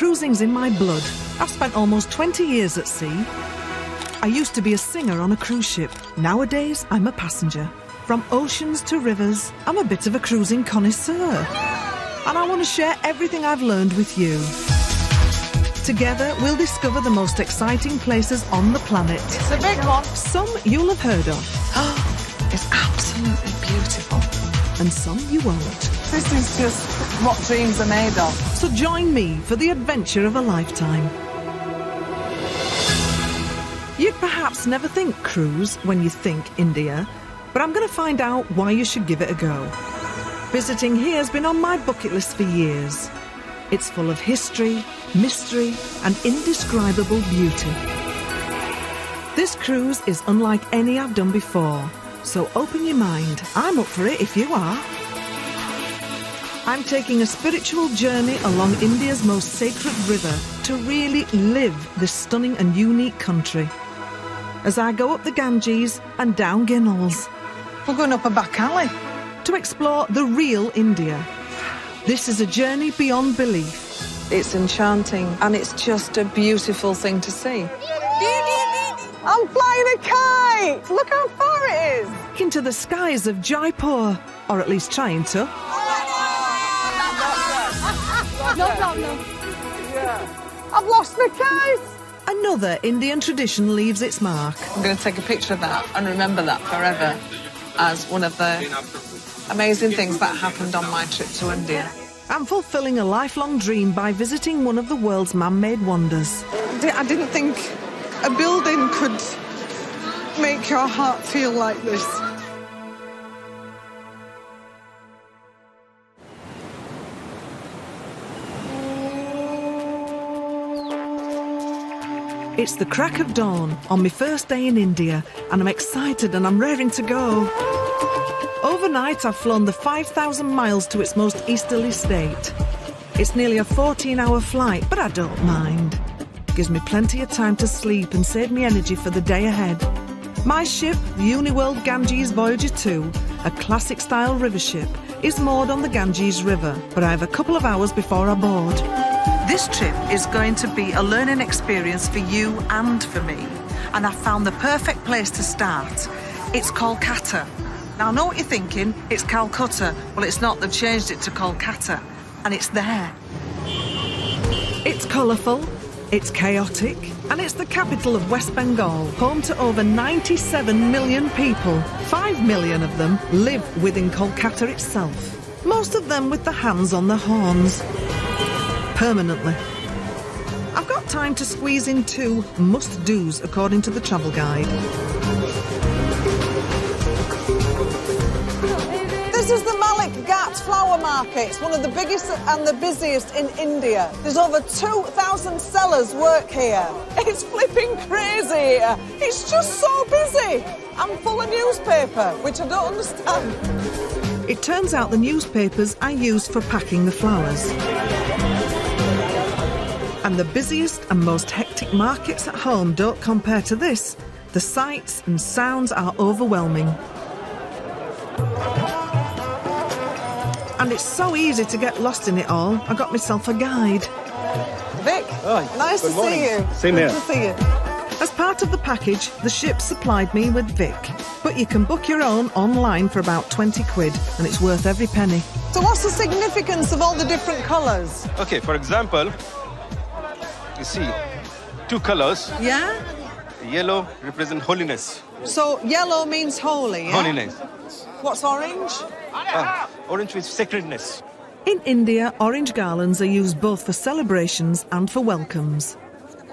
cruising's in my blood. I've spent almost 20 years at sea. I used to be a singer on a cruise ship. Nowadays, I'm a passenger. From oceans to rivers, I'm a bit of a cruising connoisseur. And I want to share everything I've learned with you. Together, we'll discover the most exciting places on the planet. It's a big one. Some you'll have heard of. Oh, it's absolutely beautiful. And some you won't. This is just what dreams are made of. So join me for the adventure of a lifetime. You'd perhaps never think cruise when you think India, but I'm going to find out why you should give it a go. Visiting here has been on my bucket list for years. It's full of history, mystery, and indescribable beauty. This cruise is unlike any I've done before, so open your mind. I'm up for it if you are. I'm taking a spiritual journey along India's most sacred river to really live this stunning and unique country. As I go up the Ganges and down Ginnels. We're going up a back alley. To explore the real India. This is a journey beyond belief. It's enchanting and it's just a beautiful thing to see. I'm flying a kite! Look how far it is! Into the skies of Jaipur, or at least trying to. No. I've lost my kite! Another Indian tradition leaves its mark. I'm going to take a picture of that and remember that forever as one of the amazing things that happened on my trip to India. I'm fulfilling a lifelong dream by visiting one of the world's man-made wonders. I didn't think a building could make your heart feel like this. It's the crack of dawn on my first day in India, and I'm excited and I'm raring to go. Overnight, I've flown the 5,000 miles to its most easterly state. It's nearly a 14-hour flight, but I don't mind. Gives me plenty of time to sleep and save me energy for the day ahead. My ship, the Uniworld Ganges Voyager 2, a classic-style river ship, is moored on the Ganges River, but I have a couple of hours before I board. This trip is going to be a learning experience for you and for me, and I've found the perfect place to start. It's Kolkata. Now, I know what you're thinking, it's Calcutta. Well, it's not, they've changed it to Kolkata, and it's there. It's colourful, it's chaotic, and it's the capital of West Bengal, home to over 97 million people. 5 million of them live within Kolkata itself, most of them with their hands on their horns. Permanently. I've got time to squeeze in 2 must-dos according to the travel guide. This is the Malik Ghat flower market. It's one of the biggest and the busiest in India. There's over 2,000 sellers work here. It's flipping crazy here. It's just so busy. I'm full of newspaper, which I don't understand. It turns out the newspapers are used for packing the flowers. And the busiest and most hectic markets at home don't compare to this. The sights and sounds are overwhelming. And it's so easy to get lost in it all. I got myself a guide. Vic, nice to see you. Same here. Good to see you. As part of the package, the ship supplied me with Vic. But you can book your own online for about 20 quid, and it's worth every penny. So what's the significance of all the different colours? Okay, for example, you see 2 colors. Yeah? Yellow represents holiness. So yellow means holy, yeah? Holiness. What's orange? Orange means sacredness. In India, orange garlands are used both for celebrations and for welcomes.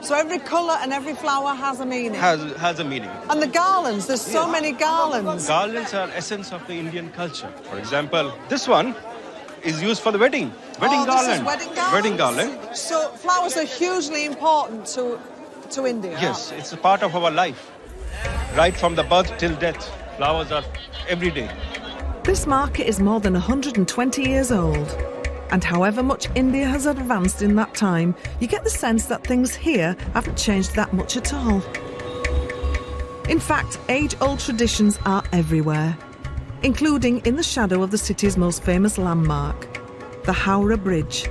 So every colour and every flower has a meaning? Has a meaning. And the garlands, there's so many garlands. Garlands are essence of the Indian culture. For example, this one is used for the wedding. Wedding garland. This is wedding garlands? Wedding garland. So flowers are hugely important to India? Yes, it's a part of our life. Right from the birth till death, flowers are every day. This market is more than 120 years old. And however much India has advanced in that time, you get the sense that things here haven't changed that much at all. In fact, age-old traditions are everywhere, including in the shadow of the city's most famous landmark, the Howrah Bridge.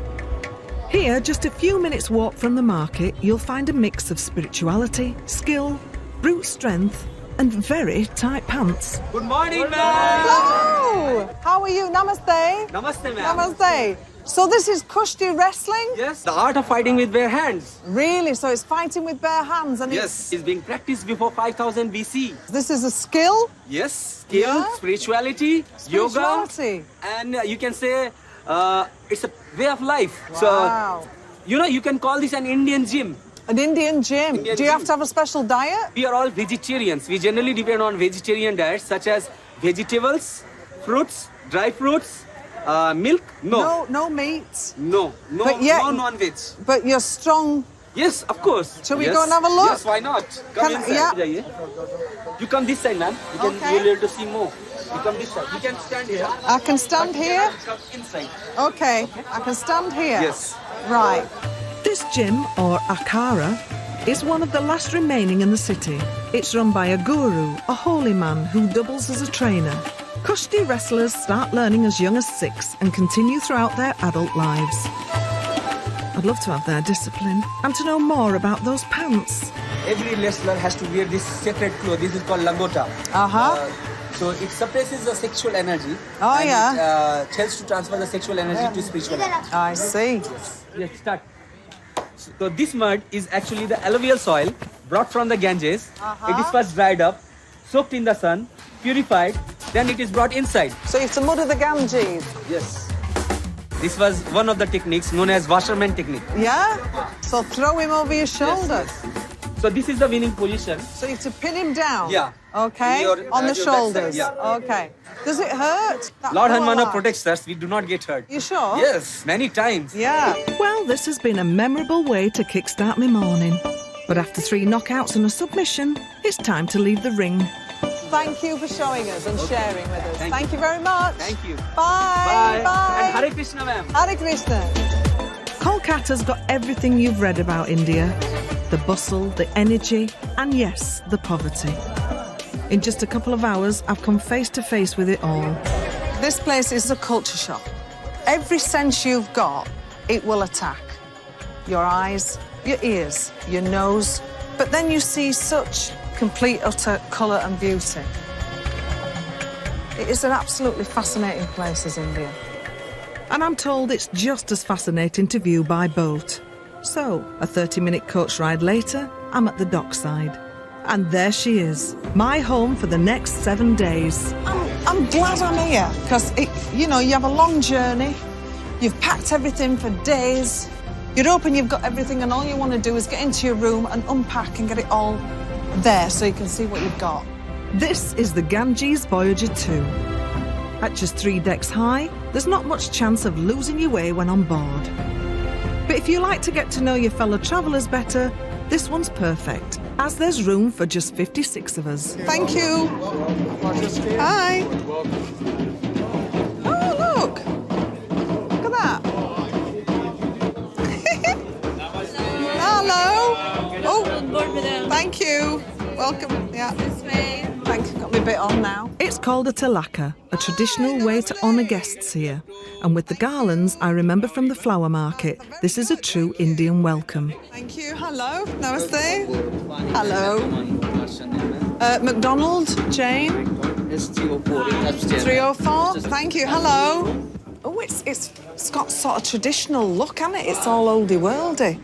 Here, just a few minutes walk from the market, you'll find a mix of spirituality, skill, brute strength, and very tight pants. Good morning, ma'am. Hello! How are you? Namaste. Namaste, ma'am. Namaste. So this is Kushti wrestling? Yes, the art of fighting with bare hands. Really? So it's fighting with bare hands and Yes, it's being practiced before 5000 BC. this is a skill? Yes, skill, Yeah. spirituality, Spirituality. yoga, and you can say it's a way of life. Wow. So, you can call this an Indian gym. An Indian gym. Indian Do you have gym. to have a special diet? We are all vegetarians. We generally depend on vegetarian diets such as vegetables, fruits, dry fruits, milk. No meat. No But yet- non-veg. But you're strong. Yes, of course. Shall we Yes. go and have a look? Yes, why not? Come Can- inside. yeah. You come this side, ma'am. Okay. You'll be able to see more. You come this side. You can stand here. I can stand here? Come inside. Okay. I can stand here? Yes. Right. This gym, or akhara, is one of the last remaining in the city. It's run by a guru, a holy man who doubles as a trainer. Kushti wrestlers start learning as young as 6 and continue throughout their adult lives. I'd love to have their discipline and to know more about those pants. Every wrestler has to wear this sacred cloth. This is called langota. Uh-huh. So it suppresses the sexual energy. Oh, and yeah. It helps to transfer the sexual energy to spiritual energy. I see. Yes, start. So this mud is actually the alluvial soil brought from the Ganges. It is first dried up, soaked in the sun, purified, then it is brought inside. So it's the mud of the Ganges. Yes. This was one of the techniques known as washerman technique. Yeah? So throw him over your shoulder. Yes, yes. So this is the winning position. So you have to pin him down? Yeah. Okay. On the your shoulders? backside, yeah. Okay. Does it hurt? That Lord lower Hanumana line? protects us. We do not get hurt. You sure? Yes, many times. Yeah. Well, this has been a memorable way to kickstart my morning. But after 3 knockouts and a submission, it's time to leave the ring. Thank you for showing us and sharing with us. Thank you very much. Thank you. Bye. Bye. And Hare Krishna, ma'am. Hare Krishna. Kolkata's got everything you've read about India. The bustle, the energy, and yes, the poverty. In just a couple of hours, I've come face to face with it all. This place is a culture shock. Every sense you've got, it will attack. Your eyes, your ears, your nose. But then you see such complete, utter colour and beauty. It is an absolutely fascinating place, is India. And I'm told it's just as fascinating to view by boat. So, a 30-minute coach ride later, I'm at the dockside. And there she is, my home for the next 7 days. I'm glad I'm here, because, you have a long journey. You've packed everything for days. You're hoping you've got everything, and all you want to do is get into your room and unpack and get it all there so you can see what you've got. This is the Ganges Voyager 2. At just 3 decks high, there's not much chance of losing your way when on board. But if you like to get to know your fellow travellers better, this one's perfect, as there's room for just 56 of us. Thank you. Hi. Oh, look. Look at that. Hello. Oh, thank you. Welcome. Yeah. Thank you. Got me a bit on now. It's called a tilaka, a traditional way to honour guests here. And with the garlands I remember from the flower market, this is a true Indian welcome. Thank you. Hello. Namaste. Hello. McDonald, Jane. It's 304. 304. Thank you. Hello. Oh, it's got sort of traditional look, hasn't it? It's all oldie worldy.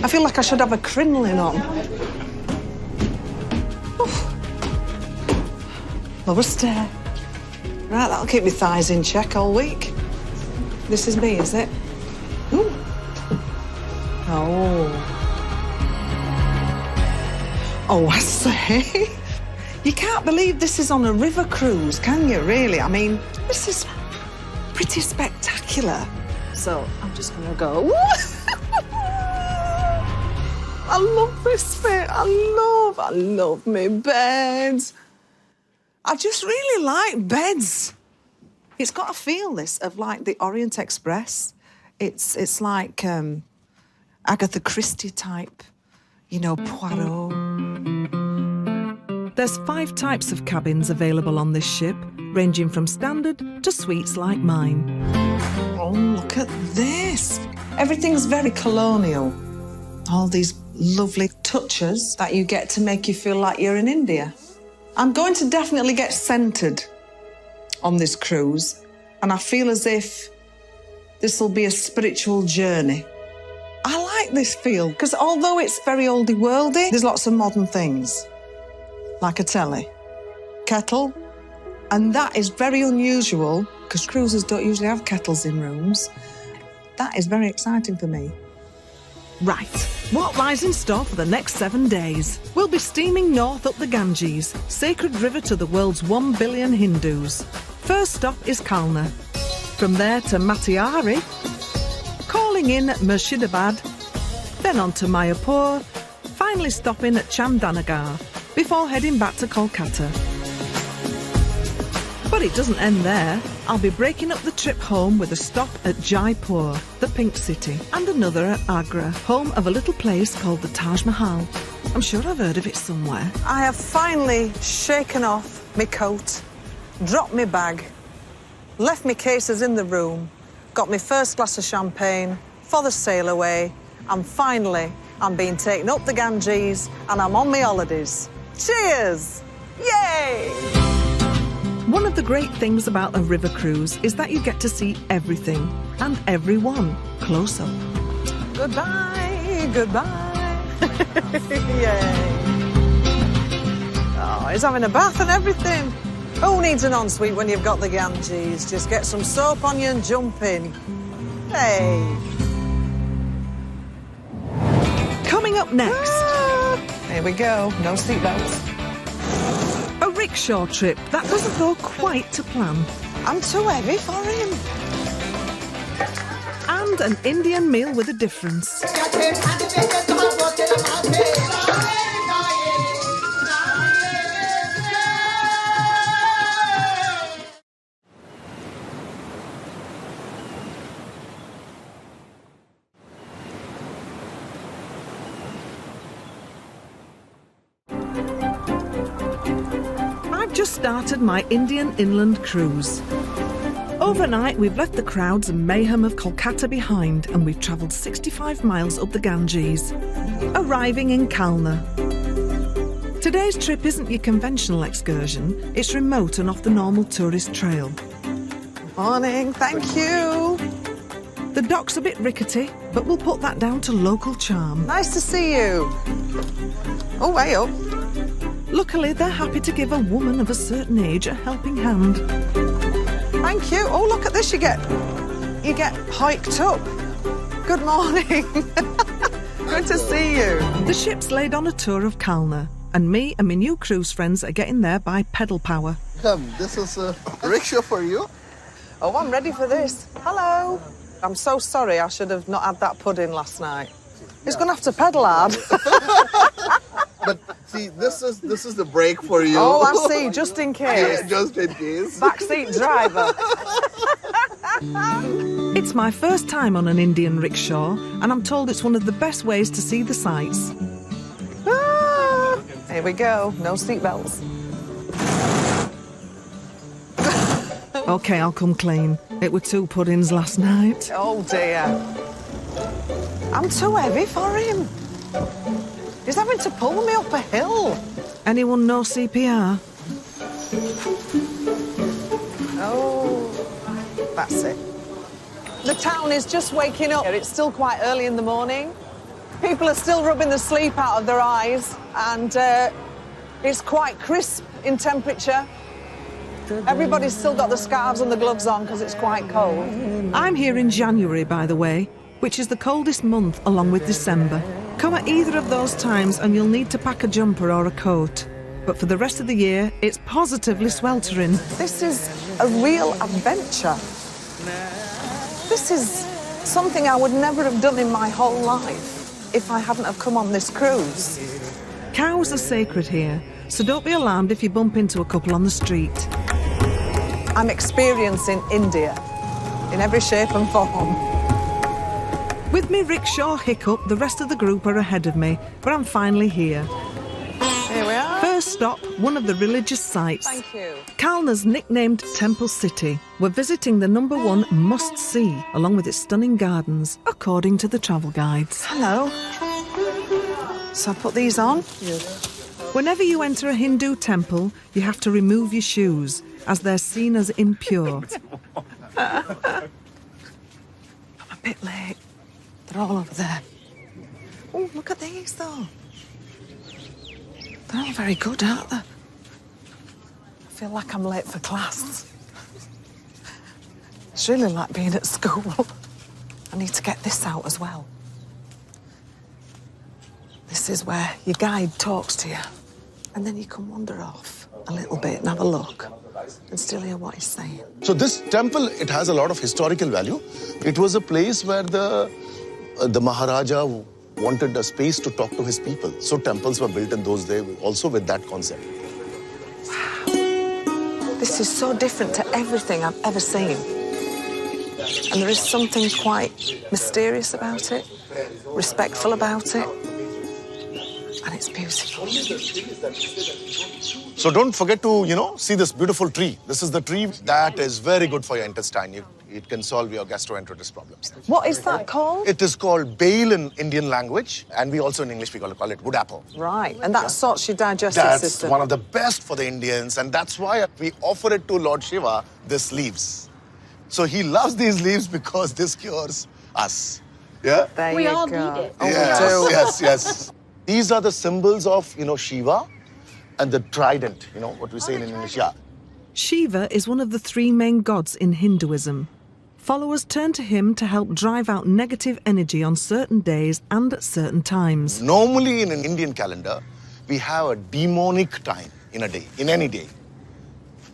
I feel like I should have a crinoline on. Oof. Lower stair. Right, that'll keep my thighs in check all week. This is me, is it? Ooh. Oh. Oh, I say. You can't believe this is on a river cruise, can you, really? I mean, this is pretty spectacular. So I'm just going to go. I love this bit. I love my beds. I just really like beds. It's got a feel, this, of like the Orient Express. It's like Agatha Christie type, Poirot. There's 5 types of cabins available on this ship, ranging from standard to suites like mine. Oh, look at this. Everything's very colonial. All these lovely touches that you get to make you feel like you're in India. I'm going to definitely get centred on this cruise, and I feel as if this will be a spiritual journey. I like this feel, because although it's very oldie worldy, there's lots of modern things, like a telly, kettle, and that is very unusual, because cruisers don't usually have kettles in rooms. That is very exciting for me. Right, what lies in store for the next 7 days? We'll be steaming north up the Ganges, sacred river to the world's 1 billion Hindus. First stop is Kalna. From there to Matiari, calling in at Murshidabad, then on to Mayapur, finally stopping at Chamdanagar before heading back to Kolkata. But it doesn't end there. I'll be breaking up the trip home with a stop at Jaipur, the Pink City, and another at Agra, home of a little place called the Taj Mahal. I'm sure I've heard of it somewhere. I have finally shaken off my coat, dropped my bag, left my cases in the room, got my first glass of champagne for the sail away, and finally I'm being taken up the Ganges and I'm on my holidays. Cheers! Yay! One of the great things about a river cruise is that you get to see everything and everyone close up. Goodbye, goodbye. Yay. Oh, he's having a bath and everything. Who needs an ensuite when you've got the Ganges? Just get some soap on you and jump in. Hey. Coming up next, Here we go. No seatbelts. a rickshaw trip that doesn't go quite to plan. I'm too heavy for him. And an Indian meal with a difference. I've just started my Indian inland cruise. Overnight, we've left the crowds and mayhem of Kolkata behind, and we've travelled 65 miles up the Ganges, arriving in Kalna. Today's trip isn't your conventional excursion, it's remote and off the normal tourist trail. Morning, thank you. The dock's a bit rickety, but we'll put that down to local charm. Nice to see you. Oh, way up. Luckily, they're happy to give a woman of a certain age a helping hand. Thank you. Oh, look at this. You get hiked up. Good morning. Good to see you. The ship's laid on a tour of Kalna, and me and my new cruise friends are getting there by pedal power. Come, this is a rickshaw for you. Oh, I'm ready for this. Hello. I'm so sorry. I should have not had that pudding last night. He's going to have to pedal hard. But see, this is the break for you. Oh, I see. Just in case. Yeah, just in case. Backseat driver. It's my first time on an Indian rickshaw, and I'm told it's one of the best ways to see the sights. Ah, here we go. No seatbelts. OK, I'll come clean. It were 2 puddings last night. Oh, dear. I'm too heavy for him. He's having to pull me up a hill. Anyone know CPR? Oh, that's it. The town is just waking up. It's still quite early in the morning. People are still rubbing the sleep out of their eyes, and it's quite crisp in temperature. Everybody's still got the scarves and the gloves on because it's quite cold. I'm here in January, by the way, which is the coldest month along with December. Come at either of those times and you'll need to pack a jumper or a coat. But for the rest of the year, it's positively sweltering. This is a real adventure. This is something I would never have done in my whole life if I hadn't have come on this cruise. Cows are sacred here, so don't be alarmed if you bump into a couple on the street. I'm experiencing India in every shape and form. With me rickshaw hiccup, the rest of the group are ahead of me, but I'm finally here. Here we are. First stop, one of the religious sites. Thank you. Kalna's nicknamed Temple City. We're visiting the #1 must-see, along with its stunning gardens, according to the travel guides. Hello. So I put these on? Whenever you enter a Hindu temple, you have to remove your shoes, as they're seen as impure. I'm a bit late. They're all over there. Oh, look at these, though. They're all very good, aren't they? I feel like I'm late for class. It's really like being at school. I need to get this out as well. This is where your guide talks to you, and then you can wander off a little bit and have a look and still hear what he's saying. So this temple, it has a lot of historical value. It was a place where the Maharaja wanted a space to talk to his people. So temples were built in those days also with that concept. Wow. This is so different to everything I've ever seen. And there is something quite mysterious about it, respectful about it, and it's beautiful. So don't forget to, see this beautiful tree. This is the tree that is very good for your intestine. It can solve your gastroenteritis problems. What is that called? It is called bail in Indian language, and we also in English we call it wood apple. Right, and that sorts your digestive That's system. one of the best for the Indians, and that's why we offer it to Lord Shiva, these leaves. So he loves these leaves because this cures us. Yeah? There We you all go. need it. Oh, Yes, we do. yes. These are the symbols of, Shiva and the trident, what we say in English. Yeah. Shiva is one of the 3 main gods in Hinduism. Followers turn to him to help drive out negative energy on certain days and at certain times. Normally in an Indian calendar, we have a demonic time in a day, in any day.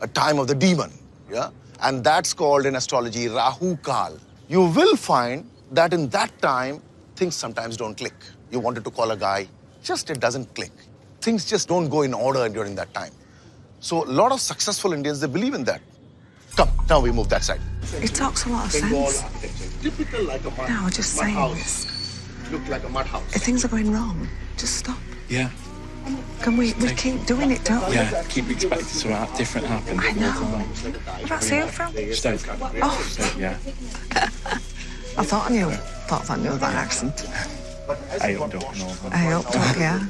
A time of the demon, yeah? And that's called in astrology Rahu Kal. You will find that in that time, things sometimes don't click. You wanted to call a guy, it doesn't click. Things just don't go in order during that time. So a lot of successful Indians, they believe in that. Come, now we move that side. It talks a lot of sense. Typical like a mud, No, we're just mud saying house. this. Look like a mud house. If things are going wrong, just stop. Yeah, Can we keep doing it, don't we? yeah. Keep expecting something different to happen. I know. Whereabouts are you from? Stoke. Oh. Stoke, yeah. I thought I knew that accent. I up Duck and all that. I hope not, yeah.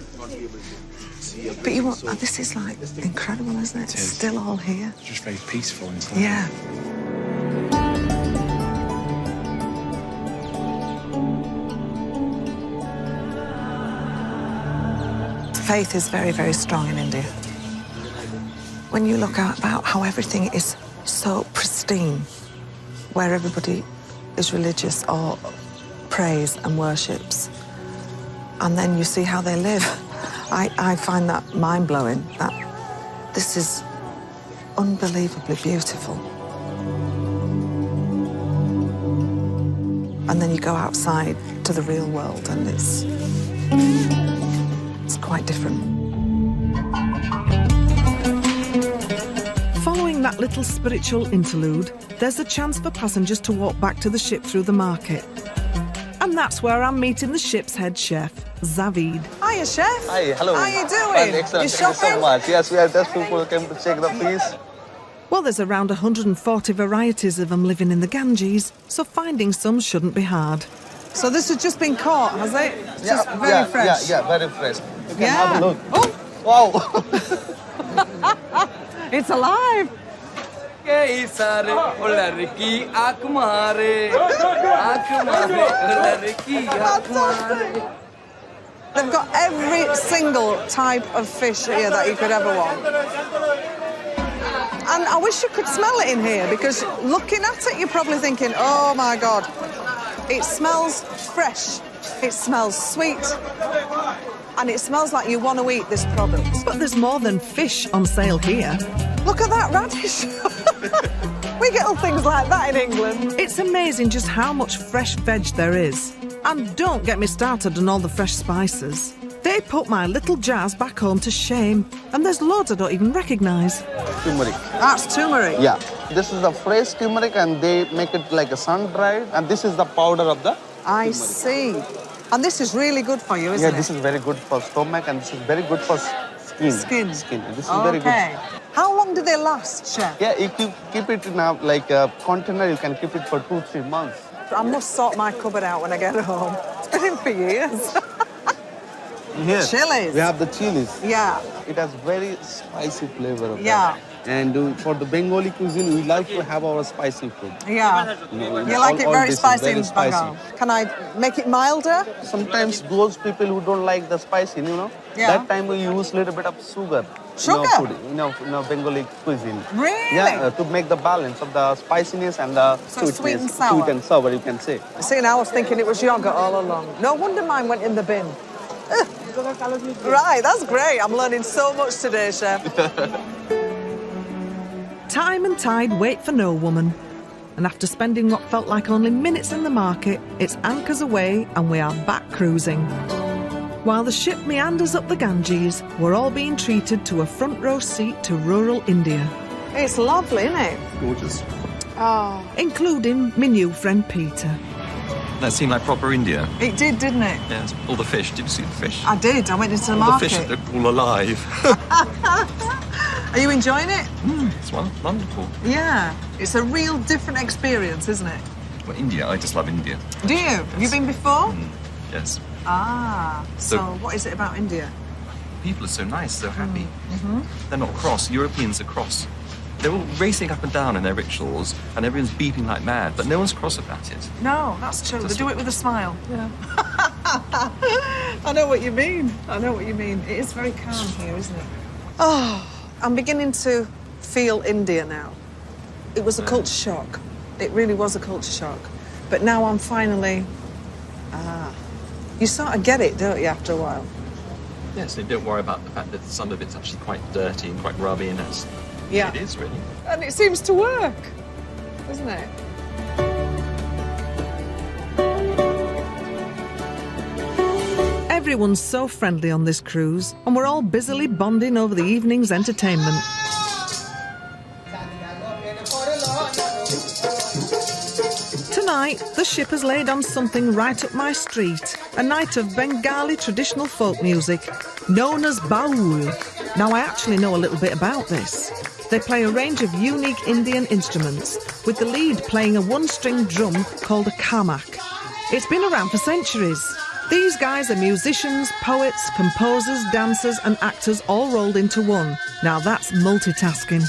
But this is like incredible, isn't it? It is. Still all here. It's just very peaceful and stuff. Yeah. Faith is very, very strong in India. When you look about how everything is so pristine, where everybody is religious or prays and worships, and then you see how they live, I find that mind-blowing, that this is unbelievably beautiful. And then you go outside to the real world and it's quite different. Following that little spiritual interlude, there's a chance for passengers to walk back to the ship through the market. And that's where I'm meeting the ship's head chef, Zavid. Hiya, chef. Hi, hello. How you doing? Fine, excellent. You Thank you so shopping? much. Yes, we are just people came to check the piece. Well, there's around 140 varieties of them living in the Ganges, so finding some shouldn't be hard. So this has just been caught, has it? It's just very fresh. Yeah, very fresh. You can Yeah. have a look. Oh, Wow. it's alive. They've got every single type of fish here that you could ever want. And I wish you could smell it in here, because looking at it, you're probably thinking, oh my God, it smells fresh, it smells sweet, and it smells like you want to eat this product. But there's more than fish on sale here. Look at that radish. We get all things like that in England. It's amazing just how much fresh veg there is. And don't get me started on all the fresh spices. They put my little jars back home to shame. And there's loads I don't even recognise. Turmeric. That's turmeric. Yeah. This is the fresh turmeric and they make it like a sun-dried. And this is the powder of the I see. And this is really good for you, isn't it? this is very good for stomach and this is very good for skin. Skin. Skin. This is very good. How long do they last, chef? Yeah, if you keep it in a container, you can keep it for 2-3 months. I must sort my cupboard out when I get home. It's been in for years. Here, Chilies. we have the chilies. Yeah. It has very spicy flavor of Yeah. that. And for the Bengali cuisine, we like to have our spicy food. Yeah. You like it all very this is spicy very in Bengal. Can I make it milder? Sometimes those people who don't like the spicy, Yeah. that time we use a little bit of sugar. Sugar? In our food, in our Bengali cuisine. Really? Yeah, to make the balance of the spiciness and the So sweetness. sweet and sour. Sweet and sour, you can say. See, now I was thinking it was yogurt all along. No wonder mine went in the bin. Ugh. Right, that's great. I'm learning so much today, chef. Time and tide wait for no woman. And after spending what felt like only minutes in the market, it's anchors away and we are back cruising. While the ship meanders up the Ganges, we're all being treated to a front row seat to rural India, It's lovely, isn't it? Gorgeous. Oh, including my new friend Peter. That seemed like proper India. it did, didn't it? Yes, all the fish. Did you see the fish? I did. I went into the All market. the fish that are all alive. Are you enjoying it? It's wonderful. Yeah. It's a real different experience, isn't it? Well, India, I just love India. Do you? Have you been before? Yes. Ah. So So- what is it about India? People are so nice, so happy. They're not cross. Europeans are cross. They're all racing up and down in their rickshaws, and everyone's beeping like mad, but no one's cross about it. No, that's true. They That's do what- it with a smile. Yeah. I know what you mean. I know what you mean. It is very calm here, isn't it? Oh, I'm beginning to feel India now. It was a culture shock. It really was a culture shock. But now I'm finally... You sort of get it, don't you, after a while? Yes, and don't worry about the fact that some of it's actually quite dirty and quite grubby, and that's... Yeah. It is, really. And it seems to work, doesn't it? Everyone's so friendly on this cruise, and we're all busily bonding over the evening's entertainment. Tonight, the ship has laid on something right up my street, a night of Bengali traditional folk music, known as baul. Now, I actually know a little bit about this. They play a range of unique Indian instruments, with the lead playing a one-string drum called a kamak. It's been around for centuries. These guys are musicians, poets, composers, dancers and actors all rolled into one. Now that's multitasking.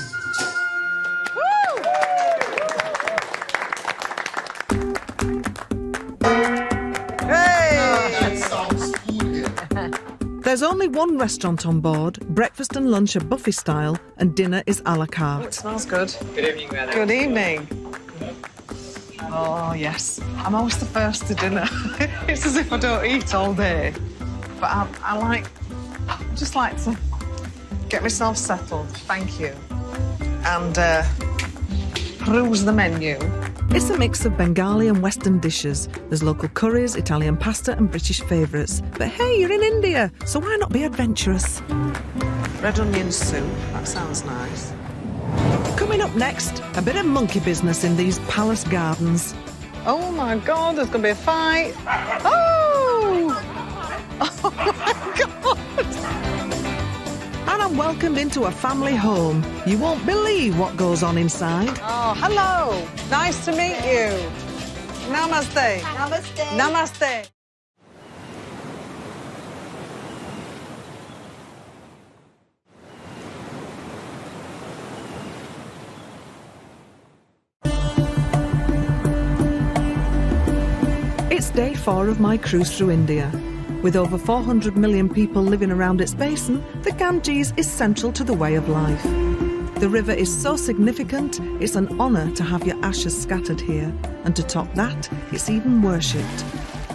There's only one restaurant on board, breakfast and lunch are buffet style and dinner is a la carte. Smells good. Good evening, madam. Good evening. Oh, yes. I'm always the first to dinner. It's as if I don't eat all day. But I just like to get myself settled. Thank you. And peruse the menu. It's a mix of Bengali and Western dishes. There's local curries, Italian pasta and British favourites. But hey, you're in India, so why not be adventurous? Red onion soup. That sounds nice. Coming up next, a bit of monkey business in these palace gardens. Oh, my God, there's going to be a fight. Oh! Oh, my God! And I'm welcomed into a family home. You won't believe what goes on inside. Oh, hello. Nice to meet you. Namaste. Namaste. Namaste. It's day 4 of my cruise through India. With over 400 million people living around its basin, the Ganges is central to the way of life. The river is so significant, it's an honour to have your ashes scattered here. And to top that, it's even worshipped.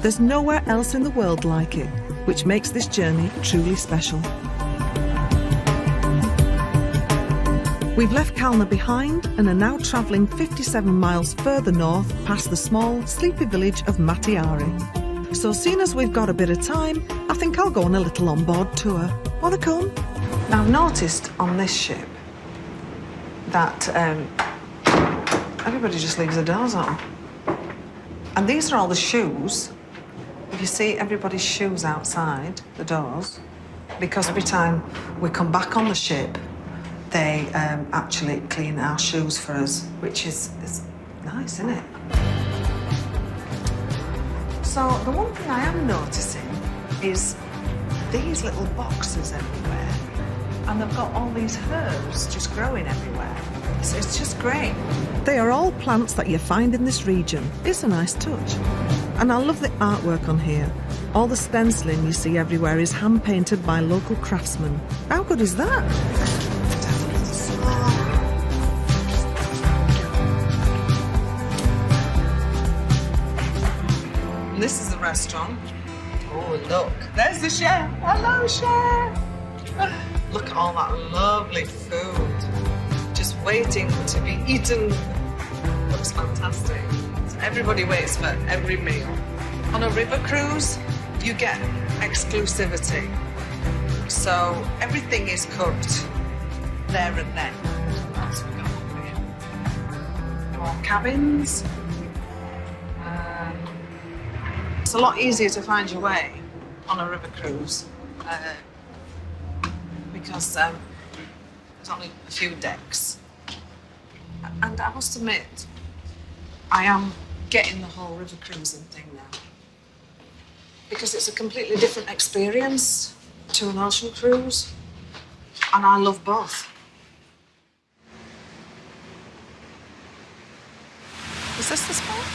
There's nowhere else in the world like it, which makes this journey truly special. We've left Kalna behind and are now travelling 57 miles further north past the small, sleepy village of Matiari. So seeing as we've got a bit of time, I think I'll go on a little on-board tour. Wanna come? Now, I've noticed on this ship that everybody just leaves the doors on. And these are all the shoes. If you see everybody's shoes outside the doors, because every time we come back on the ship, they actually clean our shoes for us, which is nice, isn't it? So the one thing I am noticing is these little boxes everywhere, and they've got all these herbs just growing everywhere. So it's just great. They are all plants that you find in this region. It's a nice touch. And I love the artwork on here. All the stenciling you see everywhere is hand-painted by local craftsmen. How good is that? This is the restaurant. Oh, look. There's the chef. Hello, chef. Look at all that lovely food. Just waiting to be eaten. Looks fantastic. So everybody waits for every meal. On a river cruise, you get exclusivity. So everything is cooked there and then. What else we got over here? More cabins. It's a lot easier to find your way on a river cruise because there's only a few decks. And I must admit, I am getting the whole river cruising thing now because it's a completely different experience to an ocean cruise, and I love both. Is this the spot?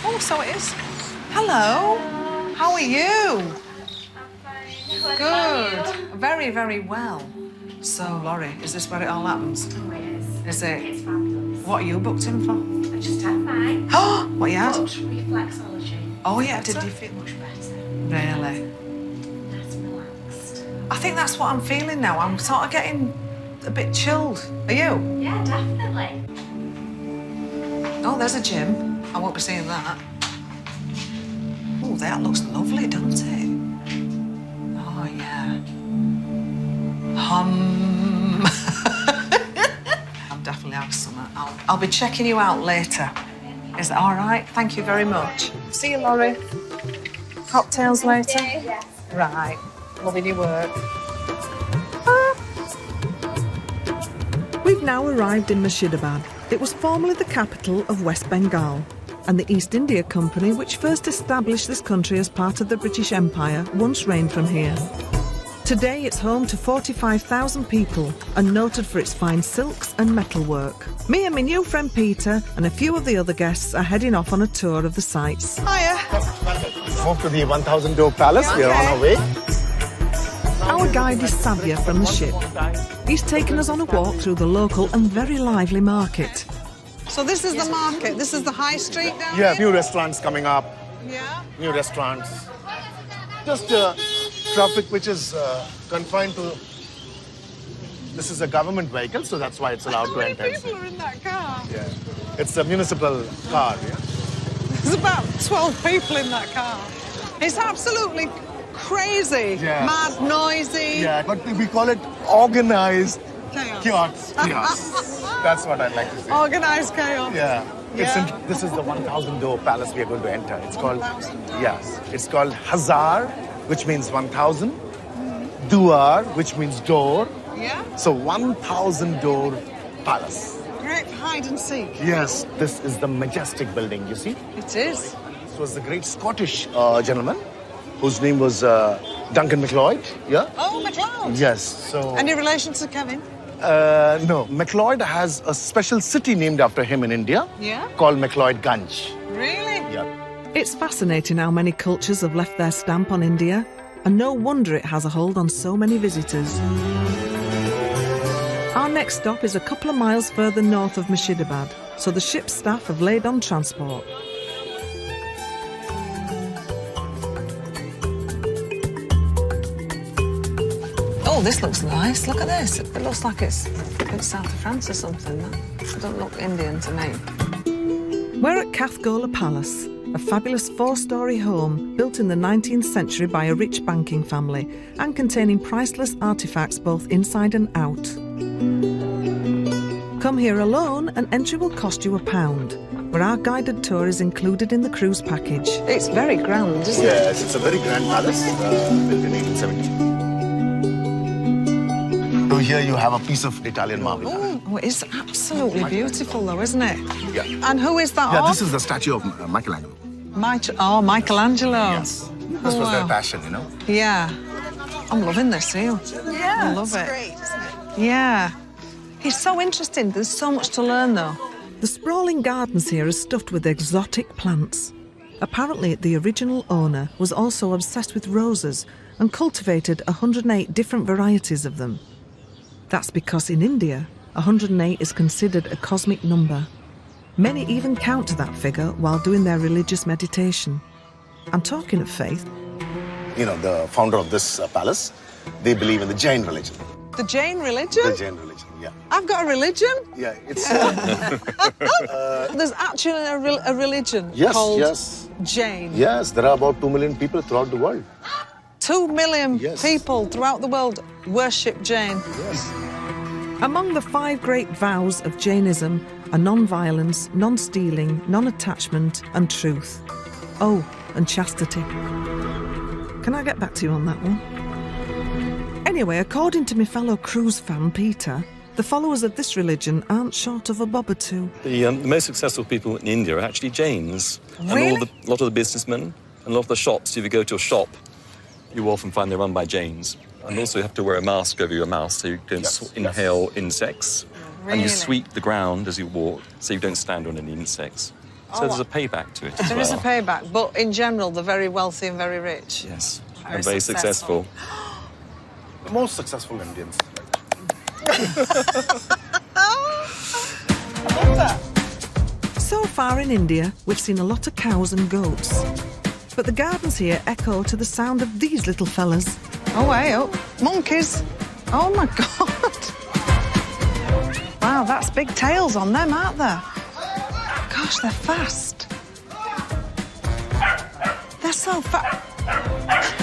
Oh, so it is. Hello. How are you? Good. Very, very well. So, Laurie, is this where it all happens? Oh, it is. Is it? It's fabulous. What are you booked in for? I just had mine. Oh, what you had? Reflexology. Oh, yeah. Did you feel much better? Really? Nice and relaxed. I think that's what I'm feeling now. I'm sort of getting a bit chilled. Are you? Yeah, definitely. Oh, there's a gym. I won't be seeing that. Oh, that looks lovely, doesn't it? Oh, yeah. I'm definitely having some. I'll be checking you out later. Is that all right? Thank you very much. See you, Laurie. Cocktails later? Yes. Right. Loving your work. We've now arrived in Murshidabad. It was formerly the capital of West Bengal, and the East India Company, which first established this country as part of the British Empire, once reigned from here. Today it's home to 45,000 people and noted for its fine silks and metalwork. Me and my new friend Peter and a few of the other guests are heading off on a tour of the sights. Hiya. Move to the 1,000 Door Palace. We are on our way. Our guide is Savya from the ship. He's taken us on a walk through the local and very lively market. So this is the market. This is the high street down Yeah, here? new restaurants coming up. Yeah? New restaurants. Just traffic which is confined to... This is a government vehicle, so that's why it's allowed to enter. How many people are in that car? Yeah. It's a municipal car, yeah? There's about 12 people in that car. It's absolutely crazy. Yeah. Mad, noisy. Yeah, but we call it organized Chaos. chaos. That's what I'd like to say. Organised chaos. Yeah. Yeah. This is the 1,000 Door Palace we are going to enter. It's called... Yes. It's called Hazar, which means 1,000. Duar, which means door. Yeah? So 1,000 Door Palace. Great hide and seek. Yes, this is the majestic building, you see? It is. This was the great Scottish gentleman whose name was Duncan MacLeod, yeah? Oh, McDonald. Yes, so... Any relation to Kevin? No, MacLeod has a special city named after him in India. Yeah? Called MacLeod-Ganj. Really? Yeah. It's fascinating how many cultures have left their stamp on India, and no wonder it has a hold on so many visitors. Our next stop is a couple of miles further north of Murshidabad, so the ship's staff have laid on transport. Oh, this looks nice. Look at this. It looks like it's south of France or something. That doesn't look Indian to me. We're at Kathgola Palace, a fabulous 4-storey home built in the 19th century by a rich banking family and containing priceless artefacts both inside and out. Come here alone and entry will cost you £1. where our guided tour is included in the cruise package. It's very grand, isn't it? Yes, it's a very grand palace built in 1870. So here you have a piece of Italian marble. Oh, it's absolutely beautiful, though, isn't it? Yeah. And who is that? Yeah, of? this is the statue of Michelangelo. Michelangelo. Yes. This was their passion, you know. Yeah. I'm loving this here. Yeah, I love it's it. great, isn't it? Yeah. It's so interesting. There's so much to learn, though. The sprawling gardens here are stuffed with exotic plants. Apparently, the original owner was also obsessed with roses and cultivated 108 different varieties of them. That's because in India, 108 is considered a cosmic number. Many even count to that figure while doing their religious meditation. And talking of faith, You know, the founder of this palace, they believe in the Jain religion. The Jain religion? The Jain religion, yeah. I've got a religion? Yeah, it's... There's actually a religion Yes, called yes. Jain. Yes, there are about 2 million people throughout the world. 2 million Yes. people throughout the world worship Jain. Yes. among the 5 great vows of Jainism are non-violence, non-stealing, non-attachment and truth. Oh, and chastity. Can I get back to you on that one? Anyway, according to my fellow cruise fan, Peter, the followers of this religion aren't short of a bob or two. The most successful people in India are actually Jains. Really? And a lot of the businessmen and a lot of the shops, if you go to a shop, you often find they're run by Jains. And also you have to wear a mask over your mouth so you don't inhale insects. Really? And you sweep the ground as you walk so you don't stand on any insects. So there's a payback to it as There well. is a payback, but in general, they're very wealthy and very rich. Yes, Very and very successful. successful. The most successful Indians. So far in India, we've seen a lot of cows and goats. But the gardens here echo to the sound of these little fellas. Oh, hey, oh, monkeys. Oh, my God. Wow, that's big tails on them, aren't there? Gosh, they're fast. They're so fast.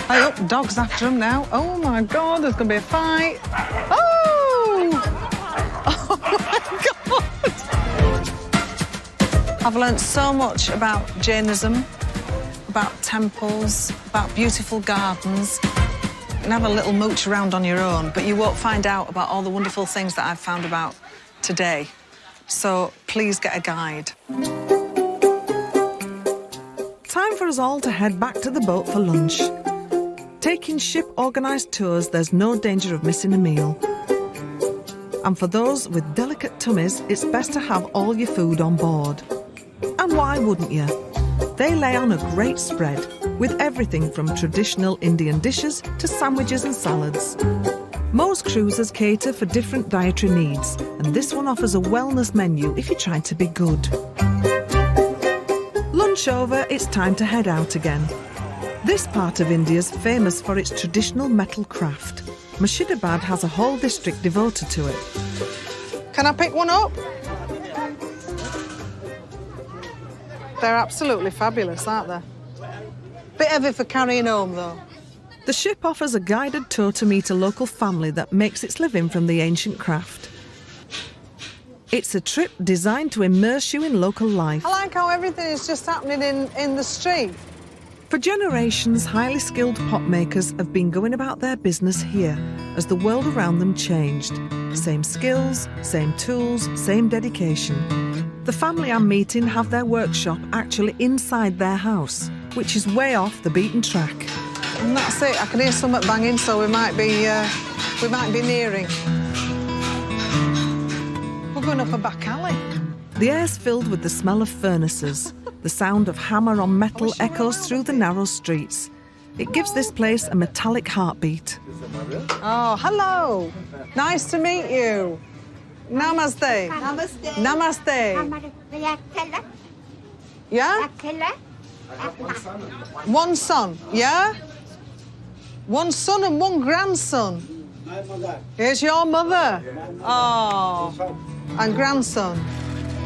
Hey, up, dog's after them now. Oh, my God, there's going to be a fight. Oh! Oh, my God! I've learnt so much about Jainism, about temples, about beautiful gardens. You can have a little mooch around on your own, but you won't find out about all the wonderful things that I've found about today. So please get a guide. Time for us all to head back to the boat for lunch. Taking ship-organised tours, there's no danger of missing a meal. And for those with delicate tummies, it's best to have all your food on board. And why wouldn't you? They lay on a great spread, with everything from traditional Indian dishes to sandwiches and salads. Most cruises cater for different dietary needs, and this one offers a wellness menu if you're trying to be good. Lunch over, it's time to head out again. This part of India is famous for its traditional metal craft. Murshidabad has a whole district devoted to it. Can I pick one up? They're absolutely fabulous, aren't they? Bit heavy for carrying home, though. The ship offers a guided tour to meet a local family that makes its living from the ancient craft. It's a trip designed to immerse you in local life. I like how everything is just happening in the street. For generations, highly skilled pot makers have been going about their business here as the world around them changed. Same skills, same tools, same dedication. The family I'm meeting have their workshop actually inside their house, which is way off the beaten track. And that's it. I can hear something banging, so we might be nearing. We're going up a back alley. The air's filled with the smell of furnaces. The sound of hammer on metal echoes through the narrow streets. It gives this place a metallic heartbeat. Oh, hello. Nice to meet you. Namaste. Namaste. Namaste. Yeah? One son, yeah? One son and one grandson. Here's your mother. Oh, and grandson.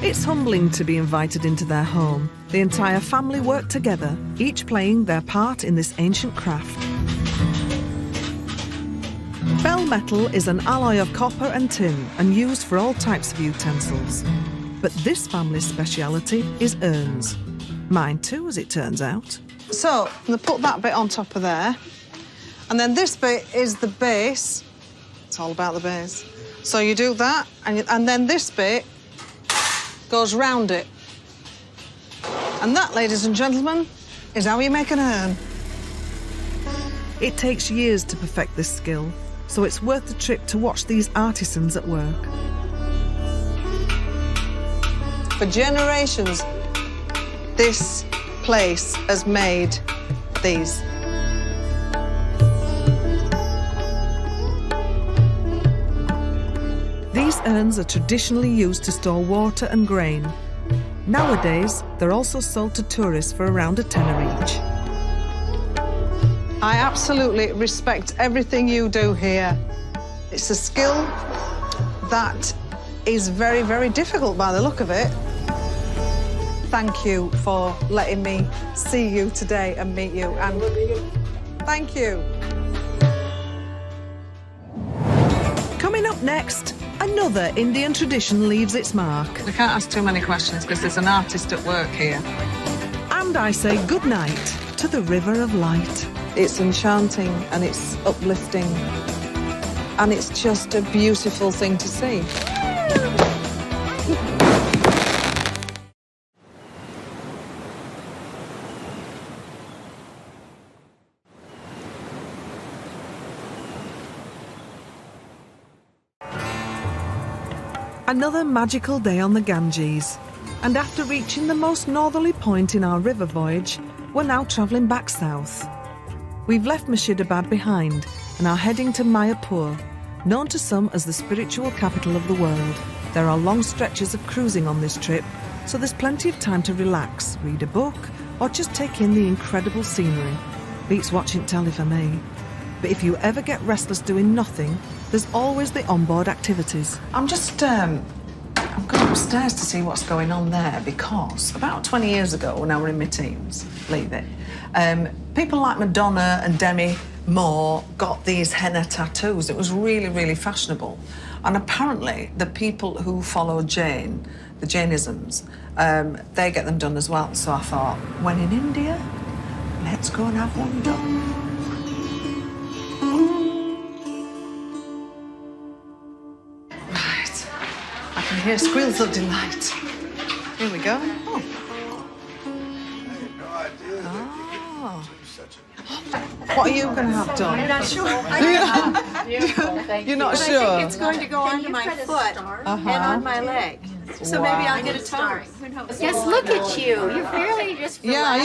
It's humbling to be invited into their home. The entire family work together, each playing their part in this ancient craft. Bell metal is an alloy of copper and tin and used for all types of utensils. But this family's speciality is urns. Mine too, as it turns out. So, I'm going to put that bit on top of there. And then this bit is the base. It's all about the base. So you do that, and then this bit goes round it. And that, ladies and gentlemen, is how you make an urn. It takes years to perfect this skill, so it's worth the trip to watch these artisans at work. For generations, this place has made these. These urns are traditionally used to store water and grain. Nowadays, they're also sold to tourists for around a tenner each. I absolutely respect everything you do here. It's a skill that is very, very difficult by the look of it. Thank you for letting me see you today and meet you, and thank you. Coming up next, another Indian tradition leaves its mark. We can't ask too many questions because there's an artist at work here. And I say good night to the River of Light. It's enchanting and it's uplifting and it's just a beautiful thing to see. Another magical day on the Ganges. And after reaching the most northerly point in our river voyage, we're now travelling back south. We've left Murshidabad behind and are heading to Mayapur, known to some as the spiritual capital of the world. There are long stretches of cruising on this trip, so there's plenty of time to relax, read a book, or just take in the incredible scenery. Beats watching telly for me. But if you ever get restless doing nothing, there's always the onboard activities. I'm going upstairs to see what's going on there because about 20 years ago, when I were in my teens, believe it, people like Madonna and Demi Moore got these henna tattoos. It was really, really fashionable. And apparently, the people who follow Jain, the Jainisms, they get them done as well. So I thought, when in India, let's go and have one done. Right. I can hear squeals of delight. Here we go. Oh. What are you going to have done? I'm not sure. You're not sure? I think it's going to go onto my foot and on my leg. So maybe I'll get a tongue. Yes, look at you. You're fairly just Yeah,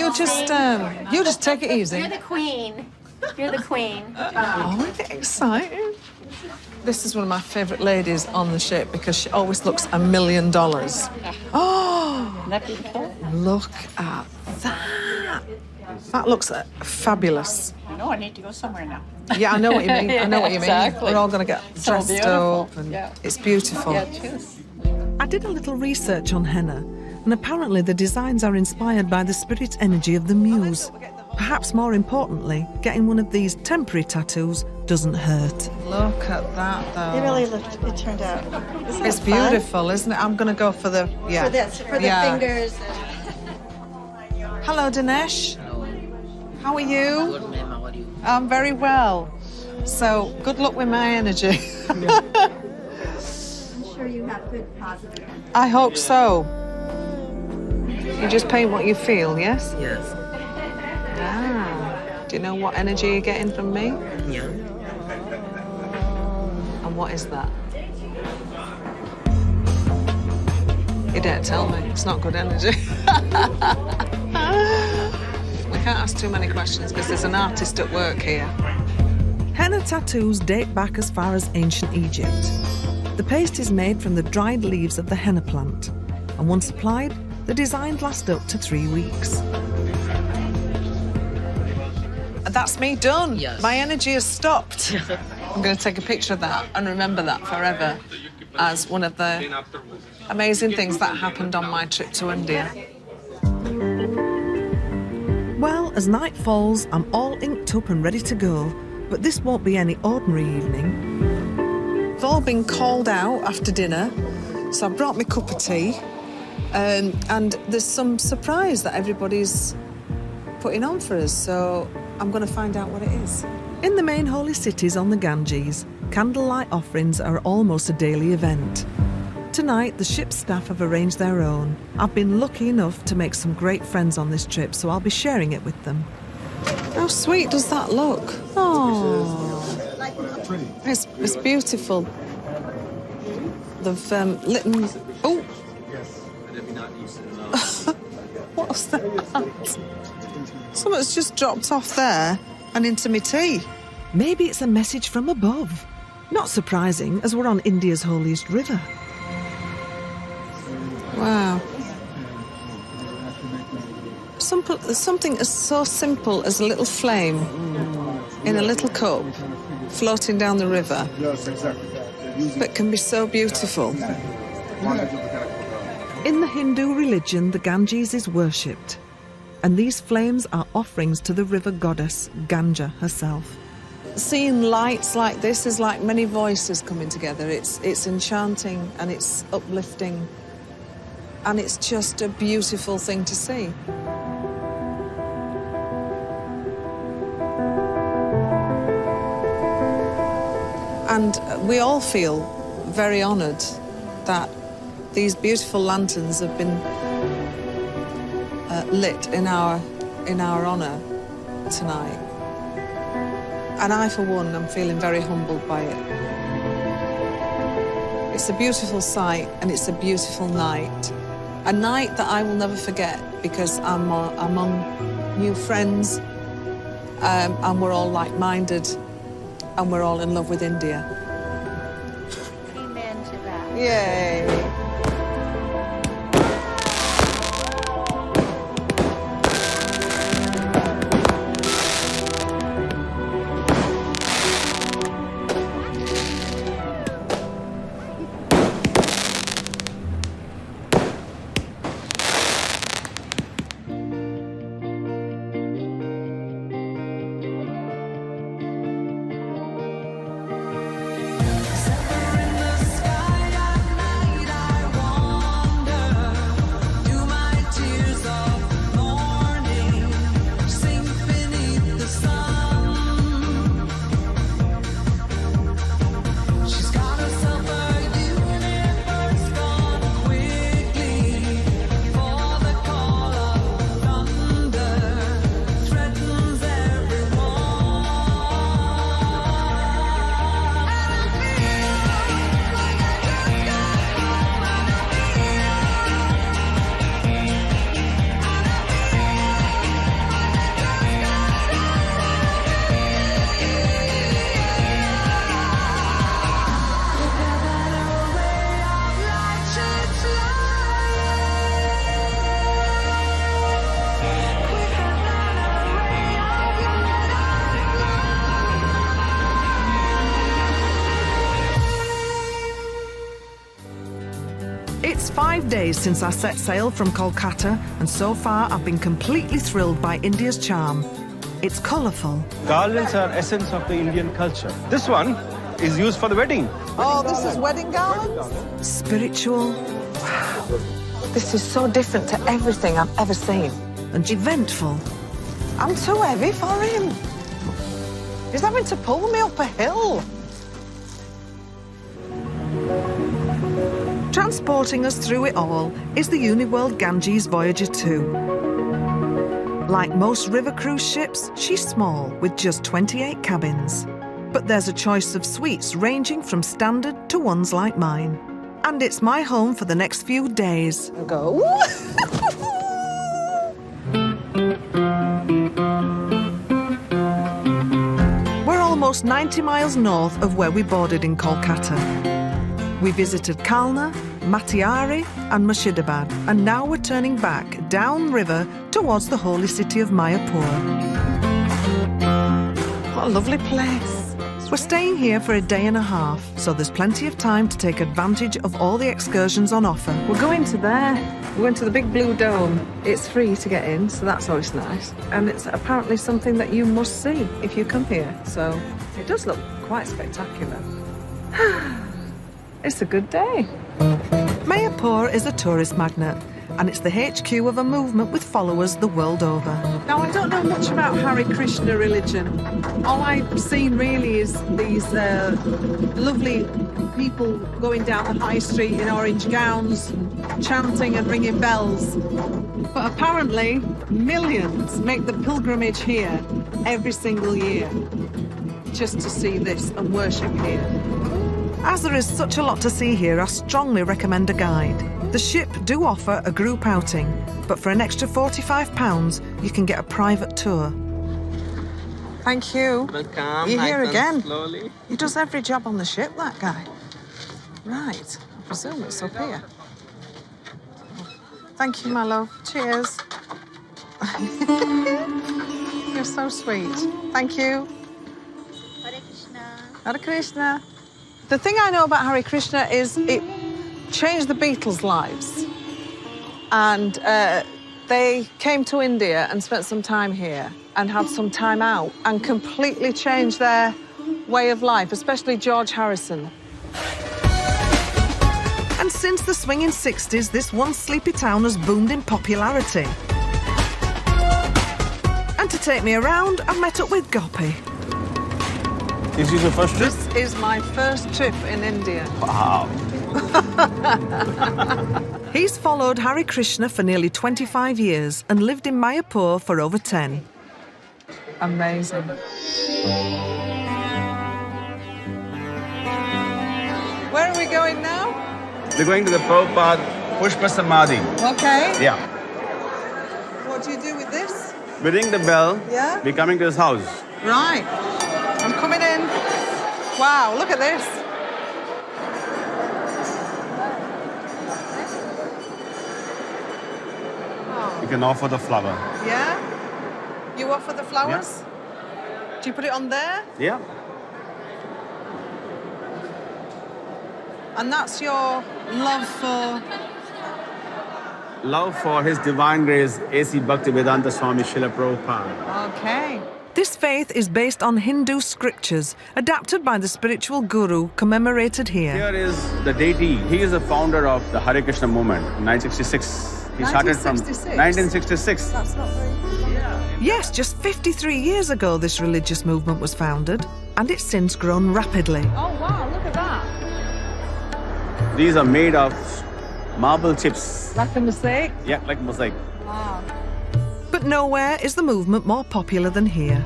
you just take it easy. You're the queen. You're the queen. Oh, I get excited. This is one of my favourite ladies on the ship because she always looks $1 million. Oh, Isn't that beautiful? look at that. That looks fabulous. I know I need to go somewhere now. Yeah, I know what you mean. I know what you mean. Exactly. We're all going to get So dressed beautiful. up and Yeah. it's beautiful. Yeah, too. I did a little research on henna, and apparently the designs are inspired by the spirit energy of the muse. Perhaps more importantly, getting one of these temporary tattoos doesn't hurt. Look at that, though. It really looked, it turned out. Isn't It's it fun? beautiful, isn't it? I'm going to go for the, yeah. For the Yeah. fingers. Hello, Dinesh. How are you? Good, ma'am. How are you? I'm very well. So, good luck with my energy. I'm sure you have good positive energy. I hope so. You just paint what you feel, yes? Yes. Ah. Do you know what energy you're getting from me? Yeah. And what is that? You dare tell me. It's not good energy. We can't ask too many questions because there's an artist at work here. Henna tattoos date back as far as ancient Egypt. The paste is made from the dried leaves of the henna plant, and once applied, the designs last up to 3 weeks. That's me done. Yes. My energy has stopped. I'm going to take a picture of that and remember that forever as one of the amazing things that happened on my trip to India. Well, as night falls, I'm all inked up and ready to go, but this won't be any ordinary evening. We've all been called out after dinner, so I brought my cup of tea. And there's some surprise that everybody's putting on for us, so I'm going to find out what it is. In the main holy cities on the Ganges, candlelight offerings are almost a daily event. Tonight, the ship's staff have arranged their own. I've been lucky enough to make some great friends on this trip, so I'll be sharing it with them. How sweet does that look? Oh, it's beautiful. They've lit and... Oh! What's that? Something's just dropped off there and into my tea. Maybe it's a message from above. Not surprising, as we're on India's holiest river. Wow. Something as so simple as a little flame in a little cup floating down the river, but can be so beautiful. In the Hindu religion, the Ganges is worshipped, and these flames are offerings to the river goddess Ganga herself. Seeing lights like this is like many voices coming together. It's enchanting and it's uplifting, and it's just a beautiful thing to see. And we all feel very honoured that these beautiful lanterns have been lit in our honour tonight. And I, for one, am feeling very humbled by it. It's a beautiful sight and it's a beautiful night. A night that I will never forget because I'm among new friends and we're all like-minded and we're all in love with India. Amen to that. Yay! It's 5 days since I set sail from Kolkata, and so far I've been completely thrilled by India's charm. It's colourful. Garlands are essence of the Indian culture. This one is used for the wedding. Oh, this is wedding garlands? Spiritual. This is so different to everything I've ever seen. And eventful. I'm too heavy for him. He's having to pull me up a hill. Transporting us through it all is the Uniworld Ganges Voyager 2. Like most river cruise ships, she's small, with just 28 cabins. But there's a choice of suites ranging from standard to ones like mine. And it's my home for the next few days. Go. We're almost 90 miles north of where we boarded in Kolkata. We visited Kalna, Matiari and Murshidabad, and now we're turning back downriver towards the holy city of Mayapur. What a lovely place. We're staying here for a day and a half, so there's plenty of time to take advantage of all the excursions on offer. We're going to there. We're going to the big blue dome. It's free to get in, so that's always nice. And it's apparently something that you must see if you come here, so it does look quite spectacular. It's a good day. Mayapur is a tourist magnet, and it's the HQ of a movement with followers the world over. Now, I don't know much about Hare Krishna religion. All I've seen really is these lovely people going down the high street in orange gowns, chanting and ringing bells. But apparently, millions make the pilgrimage here every single year just to see this and worship here. As there is such a lot to see here, I strongly recommend a guide. The ship do offer a group outing, but for an extra £45, you can get a private tour. Thank you. Welcome. You're here again. Slowly. He does every job on the ship, that guy. Right. I presume it's up here. Thank you, my love. Cheers. You're so sweet. Thank you. Hare Krishna. Hare Krishna. The thing I know about Hare Krishna is it changed the Beatles' lives. And they came to India and spent some time here and had some time out and completely changed their way of life, especially George Harrison. And since the swinging 60s, this once sleepy town has boomed in popularity. And to take me around, I've met up with Gopi. Is this your first trip? This is my first trip in India. Wow. He's followed Hare Krishna for nearly 25 years and lived in Mayapur for over 10. Amazing. Where are we going now? We're going to the Prabhupada Pushpa Samadhi. Okay. Yeah. What do you do with this? We ring the bell. Yeah? We're coming to his house. Right. I'm coming in. Wow, look at this. You can offer the flower. Yeah? You offer the flowers? Do you put it on there? Yeah. And that's your love for... Love for His Divine Grace, A.C. Bhaktivedanta Swami Srila Prabhupada. Okay. This faith is based on Hindu scriptures, adapted by the spiritual guru commemorated here. Here is the deity. He is the founder of the Hare Krishna movement in 1966. He started from 1966. That's not very... Yes, just 53 years ago this religious movement was founded, and it's since grown rapidly. Oh, wow, look at that. These are made of marble chips. Like a mosaic? Yeah, like mosaic. Wow. But nowhere is the movement more popular than here.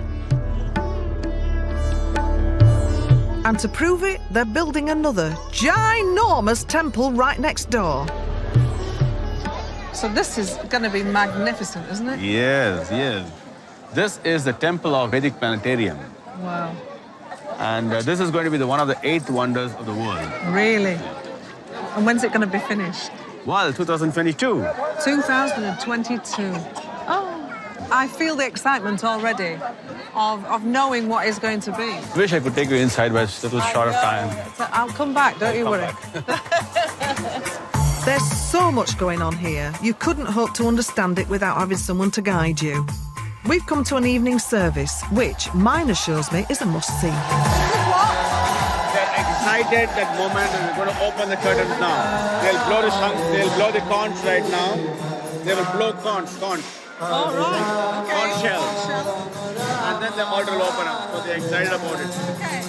And to prove it, they're building another ginormous temple right next door. So this is going to be magnificent, isn't it? Yes, yes. This is the temple of Vedic planetarium. Wow. And this is going to be one of the 8 wonders of the world. Really? And when's it going to be finished? Well, 2022. 2022. Oh, I feel the excitement already of knowing what it's going to be. Wish I could take you inside, but it's a little short of time. So I'll come back, don't you worry. There's so much going on here, you couldn't hope to understand it without having someone to guide you. We've come to an evening service, which, mine assures me, is a must-see. They're excited that moment, and we're going to open the curtains now. They'll blow the conch right now. They will blow conch. All right. Okay. Conch shells. And then the altar will open up, so they're excited about it. Okay.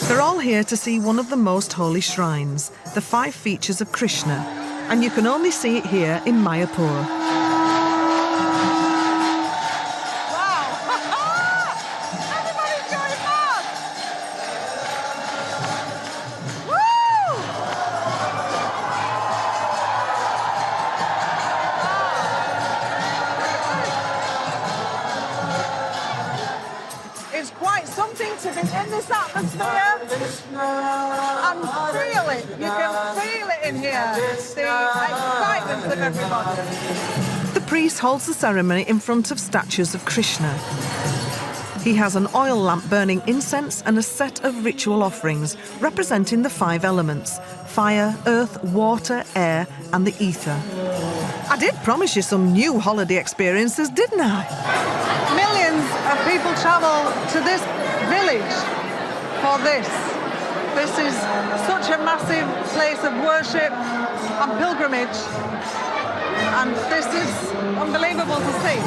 They're all here to see one of the most holy shrines, the 5 features of Krishna, and you can only see it here in Mayapur. It's quite something to be in this atmosphere and feel it. You can feel it in here, the excitement of everybody. The priest holds the ceremony in front of statues of Krishna. He has an oil lamp burning incense and a set of ritual offerings representing the 5 elements: fire, earth, water, air, and the ether. I did promise you some new holiday experiences, didn't I? Millions of people travel to this village for this. This is such a massive place of worship and pilgrimage. And this is unbelievable to see.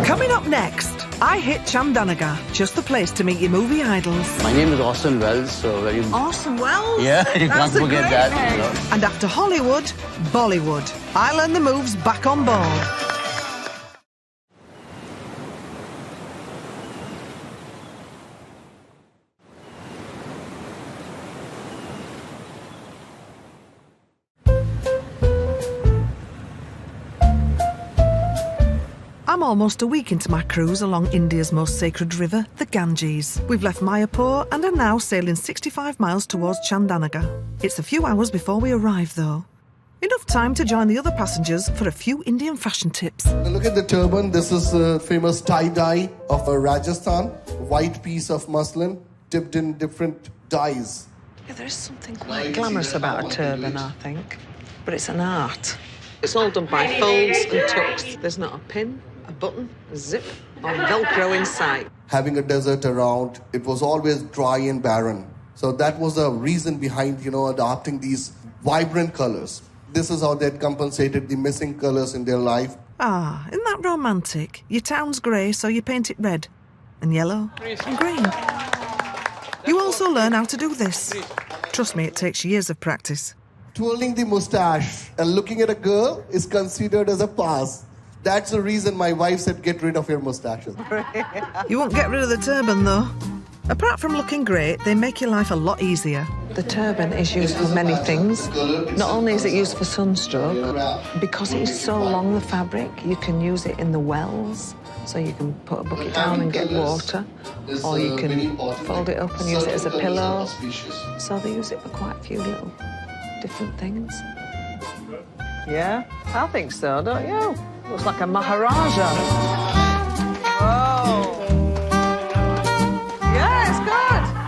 Coming up next, I hit Chandanagar, just the place to meet your movie idols. My name is Orson Welles, so very... Orson Welles? Yeah, you can't forget that. Name. You know. And after Hollywood, Bollywood. I learned the moves back on board. I'm almost a week into my cruise along India's most sacred river, the Ganges. We've left Mayapur and are now sailing 65 miles towards Chandanagar. It's a few hours before we arrive, though. Enough time to join the other passengers for a few Indian fashion tips. Look at the turban. This is a famous tie-dye of Rajasthan. White piece of muslin dipped in different dyes. Yeah, there is something quite glamorous about a turban, I think. But it's an art. It's all done by folds and tucks. There's not a pin, a button, a zip, or Velcro in sight. Having a desert around, it was always dry and barren. So that was the reason behind, adopting these vibrant colors. This is how they'd compensated the missing colors in their life. Ah, isn't that romantic? Your town's grey, so you paint it red. And yellow. And green. You also learn how to do this. Trust me, it takes years of practice. Twirling the mustache and looking at a girl is considered as a pass. That's the reason my wife said, get rid of your mustaches. You won't get rid of the turban, though. Apart from looking great, they make your life a lot easier. The turban is used for many things. Not only is it used for sunstroke, because it is so long, the fabric, you can use it in the wells. So you can put a bucket down and get water, or you can fold it up and use it as a pillow. So they use it for quite a few little different things. Yeah, I think so, don't you? Looks like a Maharaja. Oh. Yeah, it's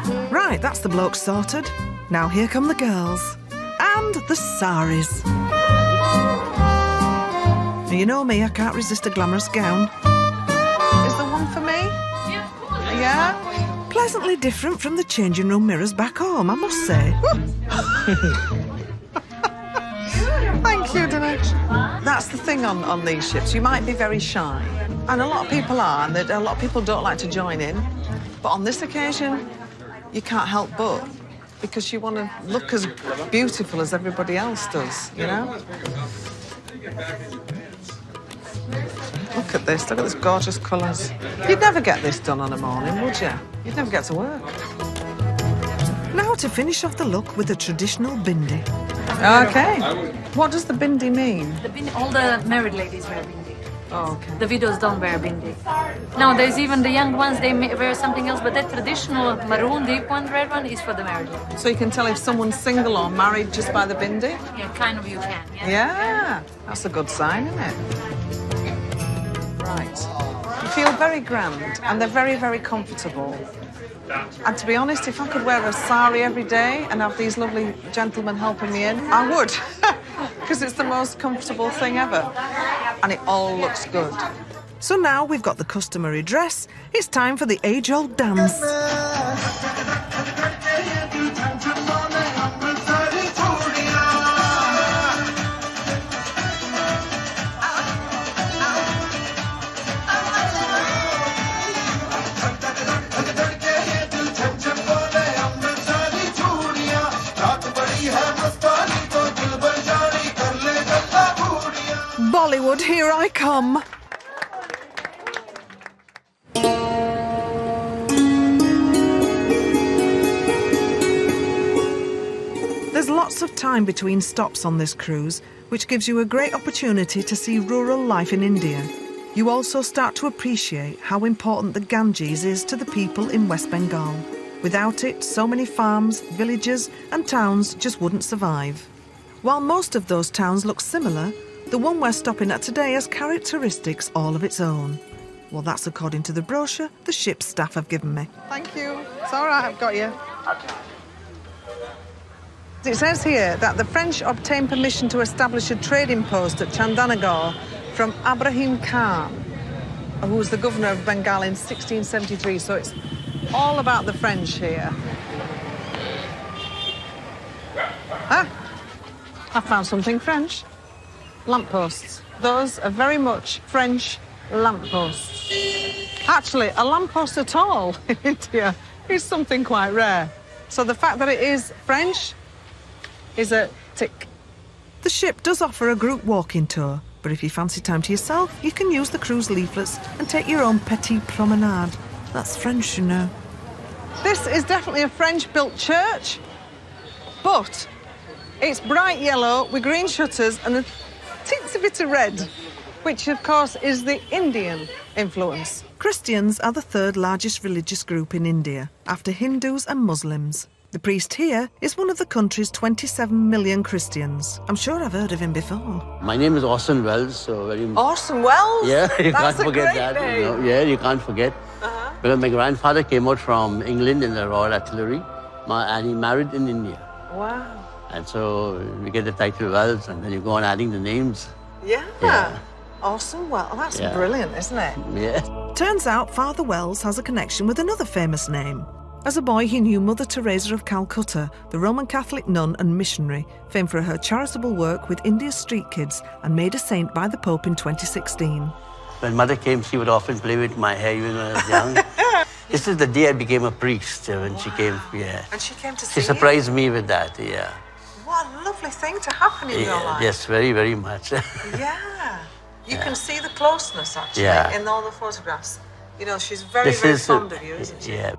good. Right, that's the blokes sorted. Now here come the girls. And the saris. Now, you know me, I can't resist a glamorous gown. Is there one for me? Yeah, of course. Yeah? Pleasantly different from the changing room mirrors back home, I must say. Thank you, Dinesh. That's the thing on these ships. You might be very shy. And a lot of people are, and a lot of people don't like to join in. But on this occasion, you can't help but, because you want to look as beautiful as everybody else does, you know? Look at this gorgeous colours. You'd never get this done on a morning, would you? You'd never get to work. Now to finish off the look with the traditional bindi. Okay. What does the bindi mean? The bindi, all the married ladies wear bindi. Oh, okay. The widows don't wear bindi. Now, there's even the young ones, they wear something else, but that traditional maroon, deep one, red one, is for the married ladies. So you can tell if someone's single or married just by the bindi? Yeah, kind of you can. Yeah, that's a good sign, isn't it? Right. You feel very grand, and they're very, very comfortable. And to be honest, if I could wear a sari every day and have these lovely gentlemen helping me in, I would. Because it's the most comfortable thing ever. And it all looks good. So now we've got the customary dress, it's time for the age-old dance. Bollywood, here I come. There's lots of time between stops on this cruise, which gives you a great opportunity to see rural life in India. You also start to appreciate how important the Ganges is to the people in West Bengal. Without it, so many farms, villages and towns just wouldn't survive. While most of those towns look similar, the one we're stopping at today has characteristics all of its own. Well, that's according to the brochure the ship's staff have given me. Thank you. It's all right, I've got you. It says here that the French obtained permission to establish a trading post at Chandanagar from Ibrahim Khan, who was the governor of Bengal in 1673. So it's all about the French here. I found something French. Lampposts. Those are very much French lampposts. Actually, a lamppost at all in India is something quite rare. So the fact that it is French is a tick. The ship does offer a group walking tour, but if you fancy time to yourself, you can use the cruise leaflets and take your own petit promenade. That's French, you know. This is definitely a French-built church, but it's bright yellow with green shutters and a teensy bit of red, which, of course, is the Indian influence. Christians are the third largest religious group in India, after Hindus and Muslims. The priest here is one of the country's 27 million Christians. I'm sure I've heard of him before. My name is Orson Welles, so very... Orson Welles? Yeah, you That's can't forget that. Name. You know? Yeah, you can't forget. Because my grandfather came out from England in the Royal Artillery, and he married in India. Wow. And so we get the title Wells, and then you go on adding the names. Yeah. Orson Welles. Oh, that's brilliant, isn't it? Yeah. Turns out Father Wells has a connection with another famous name. As a boy, he knew Mother Teresa of Calcutta, the Roman Catholic nun and missionary, famed for her charitable work with India's street kids and made a saint by the Pope in 2016. When Mother came, she would often play with my hair even when I was young. This is the day I became a priest, when she came, And she came to see She surprised me with that, What a lovely thing to happen in your life. Yes, very, very much. Yeah. You can see the closeness, actually, in all the photographs. You know, she's very, very fond of you, isn't she? Yeah.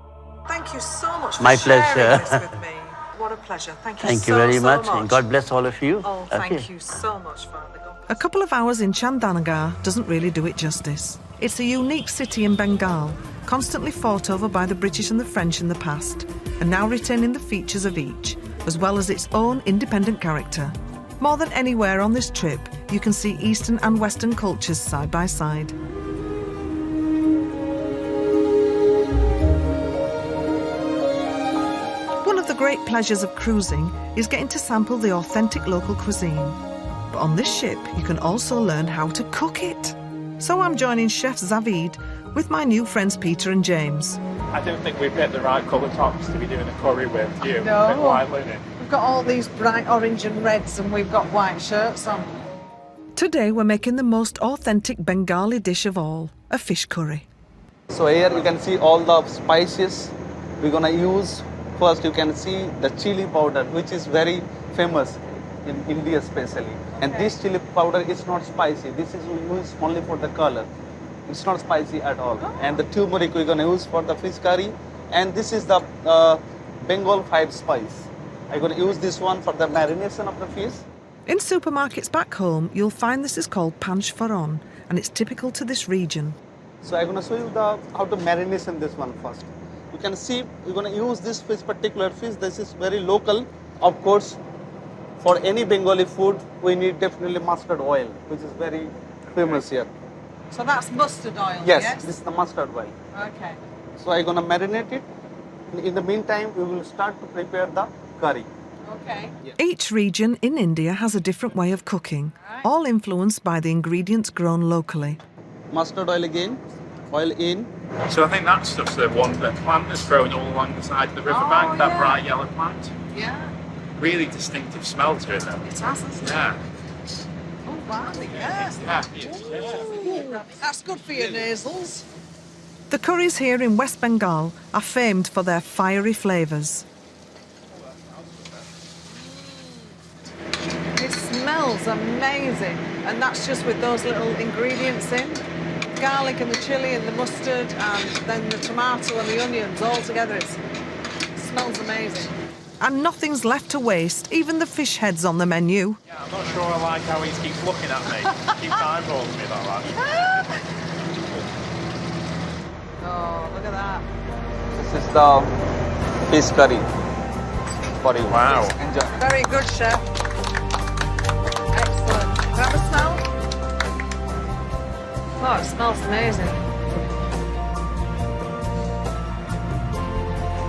Thank you so much for My sharing pleasure. this with me. What a pleasure. Thank you Thank you very much. And God bless all of you. Oh, thank you so much, Father. A couple of hours in Chandanagar doesn't really do it justice. It's a unique city in Bengal, constantly fought over by the British and the French in the past, and now retaining the features of each, as well as its own independent character. More than anywhere on this trip, you can see Eastern and Western cultures side by side. One of the great pleasures of cruising is getting to sample the authentic local cuisine. But on this ship, you can also learn how to cook it. So I'm joining Chef Zavid with my new friends Peter and James. I don't think we've picked the right colour tops to be doing a curry with. You? No. A bit white linen. We've got all these bright orange and reds, and we've got white shirts on. Today we're making the most authentic Bengali dish of all, a fish curry. So here you can see all the spices we're gonna use. First you can see the chili powder, which is very famous in India especially. And this chili powder is not spicy. This is used only for the color. It's not spicy at all. And the turmeric we're gonna use for the fish curry. And this is the Bengal fried spice. I'm gonna use this one for the marination of the fish. In supermarkets back home, you'll find this is called panch phoron, and it's typical to this region. So I'm gonna show you how to marination this one first. You can see we're gonna use this fish, particular fish. This is very local. Of course, for any Bengali food, we need definitely mustard oil, which is very famous here. So that's mustard oil, yes? This is the mustard oil. Okay. So I'm gonna marinate it. In the meantime, we will start to prepare the curry. Okay. Each region in India has a different way of cooking, all influenced by the ingredients grown locally. Mustard oil again, oil in. So I think that stuff's the one, the plant that's growing all along the side of the riverbank, that bright yellow plant. Yeah. Really distinctive smell to it though. It has, isn't it? Yeah. Oh, wow, yeah. That's good for your nasals. The curries here in West Bengal are famed for their fiery flavours. It smells amazing. And that's just with those little ingredients in. Garlic and the chilli and the mustard and then the tomato and the onions all together. It smells amazing. And nothing's left to waste, even the fish heads on the menu. Yeah, I'm not sure I like how he keeps looking at me. Keeps eyeballing me like that. Oh, look at that. This is the fish curry. For you. Wow. Enjoy. Very good, chef. Excellent. Can I have a smell? Oh, it smells amazing.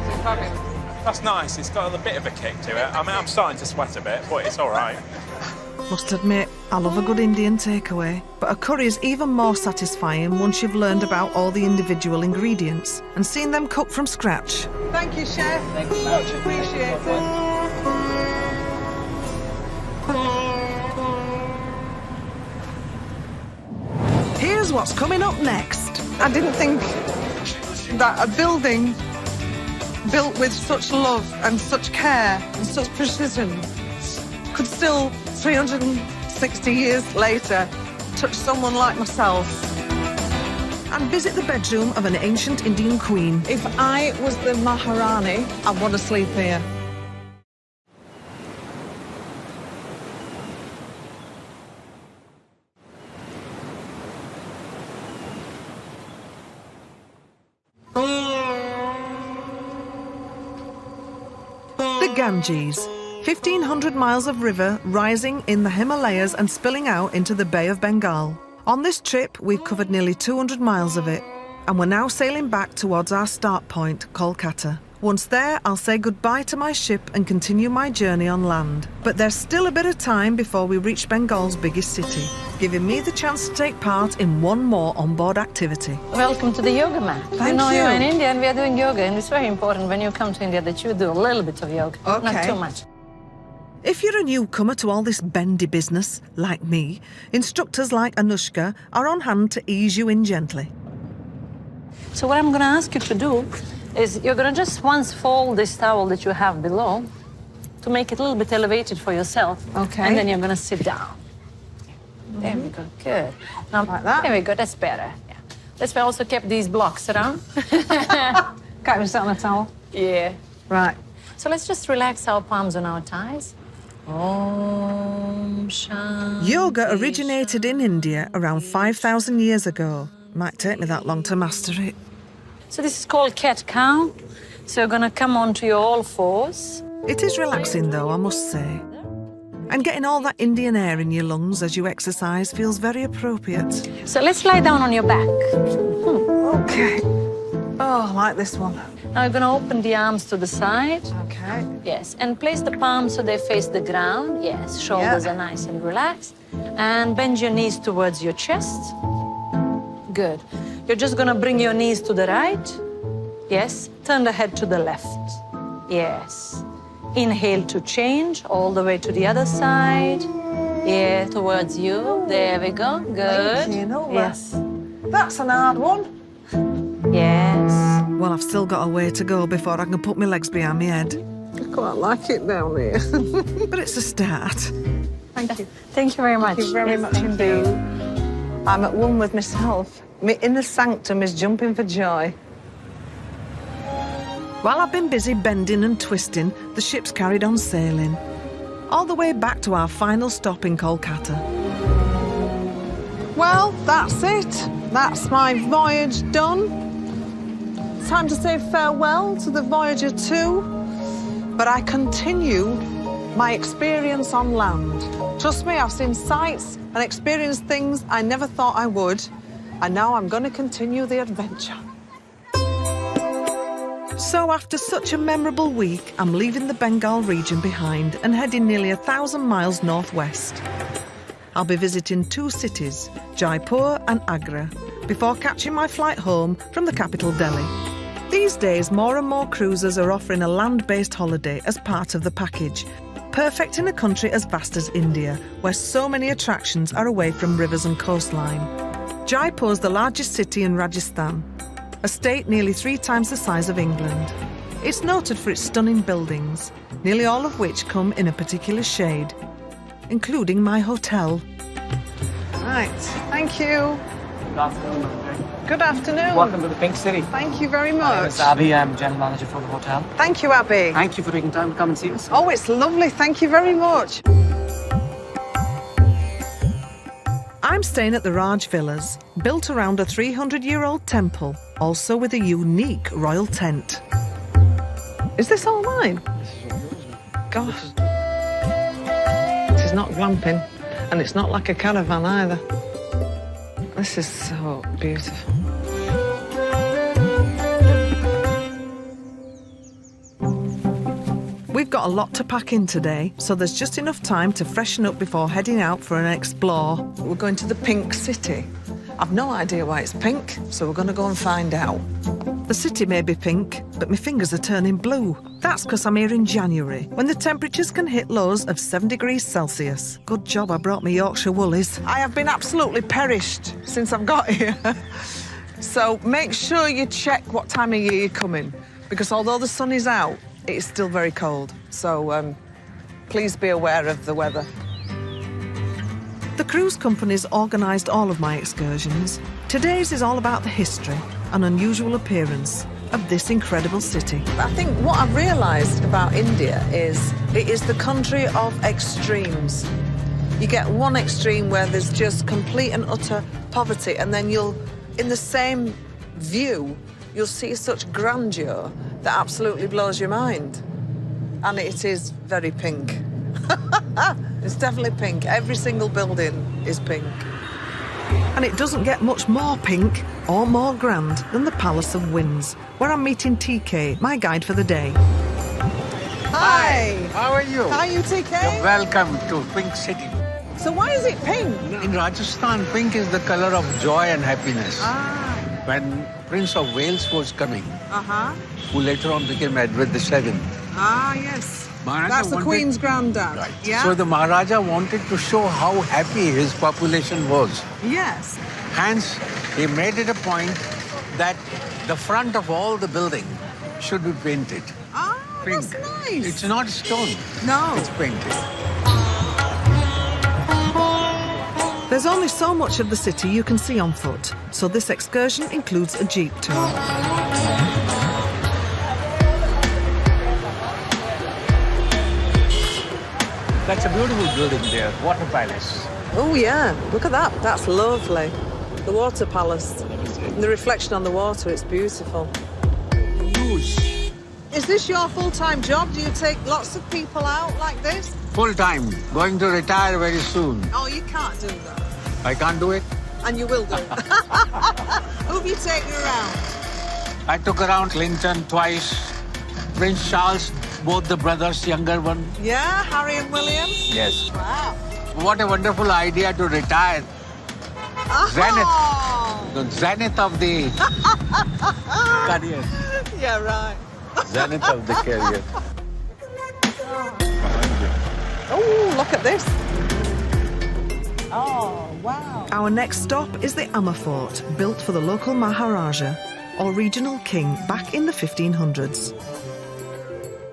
It's fabulous. That's nice. It's got a bit of a kick to it. I mean, I'm starting to sweat a bit, but it's all right. Must admit, I love a good Indian takeaway, but a curry is even more satisfying once you've learned about all the individual ingredients and seen them cooked from scratch. Thank you, chef. Much appreciated. Here's what's coming up next. I didn't think that a building built with such love and such care and such precision could still, 360 years later, touch someone like myself. And visit the bedroom of an ancient Indian queen. If I was the Maharani, I'd want to sleep here. The Ganges, 1,500 miles of river rising in the Himalayas and spilling out into the Bay of Bengal. On this trip, we've covered nearly 200 miles of it, and we're now sailing back towards our start point, Kolkata. Once there, I'll say goodbye to my ship and continue my journey on land. But there's still a bit of time before we reach Bengal's biggest city, giving me the chance to take part in one more onboard activity. Welcome to the yoga mat. Thank you. You're in India and we are doing yoga, and it's very important when you come to India that you do a little bit of yoga, not too much. If you're a newcomer to all this bendy business, like me, instructors like Anushka are on hand to ease you in gently. So what I'm going to ask you to do is you're going to just once fold this towel that you have below to make it a little bit elevated for yourself. Okay. And then you're going to sit down. There we go. Good. Now, like that? There we go. That's better. Yeah. That's why I also kept these blocks around. Can't even sit on a towel. Yeah. Right. So let's just relax our palms on our thighs. Om Shanti. Yoga originated in India around 5,000 years ago. Might take me that long to master it. So this is called cat-cow. So you're going to come onto your all fours. It is relaxing, though, I must say. And getting all that Indian air in your lungs as you exercise feels very appropriate. So let's lie down on your back. Okay. Oh, I like this one. Now you're going to open the arms to the side. Okay. Yes, and place the palms so they face the ground. Yes, shoulders are nice and relaxed. And bend your knees towards your chest. Good. You're just going to bring your knees to the right. Yes. Turn the head to the left. Yes. Inhale to change all the way to the other side. Yeah, towards you. There we go. Good. Thank you. No, yes. That's an hard one. Yes. Well, I've still got a way to go before I can put my legs behind my head. I quite like it down here. But it's a start. Thank you. Thank you very much. Thank you very much indeed. I'm at one with myself. My inner sanctum is jumping for joy. While I've been busy bending and twisting, the ship's carried on sailing. All the way back to our final stop in Kolkata. Well, that's it. That's my voyage done. Time to say farewell to the Voyager 2. But I continue my experience on land. Trust me, I've seen sights and experienced things I never thought I would. And now I'm going to continue the adventure. So after such a memorable week, I'm leaving the Bengal region behind and heading nearly 1,000 miles northwest. I'll be visiting 2 cities, Jaipur and Agra, before catching my flight home from the capital Delhi. These days, more and more cruisers are offering a land-based holiday as part of the package, perfect in a country as vast as India, where so many attractions are away from rivers and coastline. Jaipur's the largest city in Rajasthan, a state nearly 3 times the size of England. It's noted for its stunning buildings, nearly all of which come in a particular shade, including my hotel. Right, thank you. Good afternoon. Good afternoon. Welcome to the Pink City. Thank you very My name much. is Abby. I'm general manager for the hotel. Thank you, Abby. Thank you for taking time to come and see us. Oh, it's lovely. Thank you very much. I'm staying at the Raj Villas, built around a 300-year-old temple, also with a unique royal tent. Is this all mine? God. This is not glamping, and it's not like a caravan either. This is so beautiful. We've got a lot to pack in today, so there's just enough time to freshen up before heading out for an explore. We're going to the Pink City. I've no idea why it's pink, so we're going to go and find out. The city may be pink, but my fingers are turning blue. That's because I'm here in January, when the temperatures can hit lows of 7 degrees Celsius. Good job I brought my Yorkshire woolies. I have been absolutely perished since I've got here. So make sure you check what time of year you're coming, because although the sun is out, it is still very cold. So please be aware of the weather. The cruise companies organised all of my excursions. Today's is all about the history and unusual appearance of this incredible city. I think what I've realised about India is it is the country of extremes. You get one extreme where there's just complete and utter poverty, and then in the same view, you'll see such grandeur that absolutely blows your mind. And it is very pink. It's definitely pink. Every single building is pink. And it doesn't get much more pink or more grand than the Palace of Winds, where I'm meeting TK, my guide for the day. Hi! How are you? How are you, TK? You're welcome to Pink City. So why is it pink? In Rajasthan, pink is the color of joy and happiness. When Prince of Wales was coming, who later on became Edward VII. Yes. Maharaja That's the Queen's granddad. Right. Yeah? So the Maharaja wanted to show how happy his population was. Yes. Hence, he made it a point that the front of all the building should be painted. Pink. That's nice. It's not stone. No. It's painted. There's only so much of the city you can see on foot, so this excursion includes a jeep tour. That's a beautiful building there, Water Palace. Oh, yeah. Look at that. That's lovely. The Water Palace. And the reflection on the water, it's beautiful. Is this your full-time job? Do you take lots of people out like this? Full time. Going to retire very soon. Oh, you can't do that. I can't do it. And you will do it. Who have you taken around? I took around Clinton twice. Prince Charles, both the brothers, younger one. Yeah, Harry and William? Yes. Wow. What a wonderful idea to retire. Zenith. The zenith of the career. Yeah, right. Zenith of the career. Oh, look at this. Oh, wow. Our next stop is the Amma Fort, built for the local Maharaja, or regional king, back in the 1500s.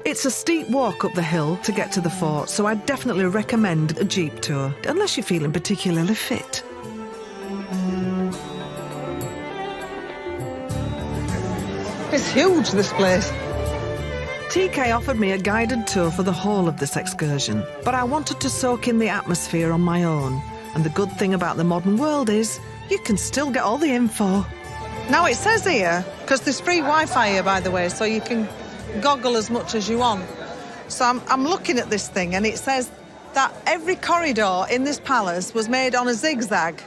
It's a steep walk up the hill to get to the fort, so I definitely recommend a jeep tour, unless you're feeling particularly fit. It's huge, this place. TK offered me a guided tour for the whole of this excursion, but I wanted to soak in the atmosphere on my own. And the good thing about the modern world is you can still get all the info. Now it says here, because there's free Wi-Fi here, by the way, so you can goggle as much as you want. So I'm looking at this thing, and it says that every corridor in this palace was made on a zigzag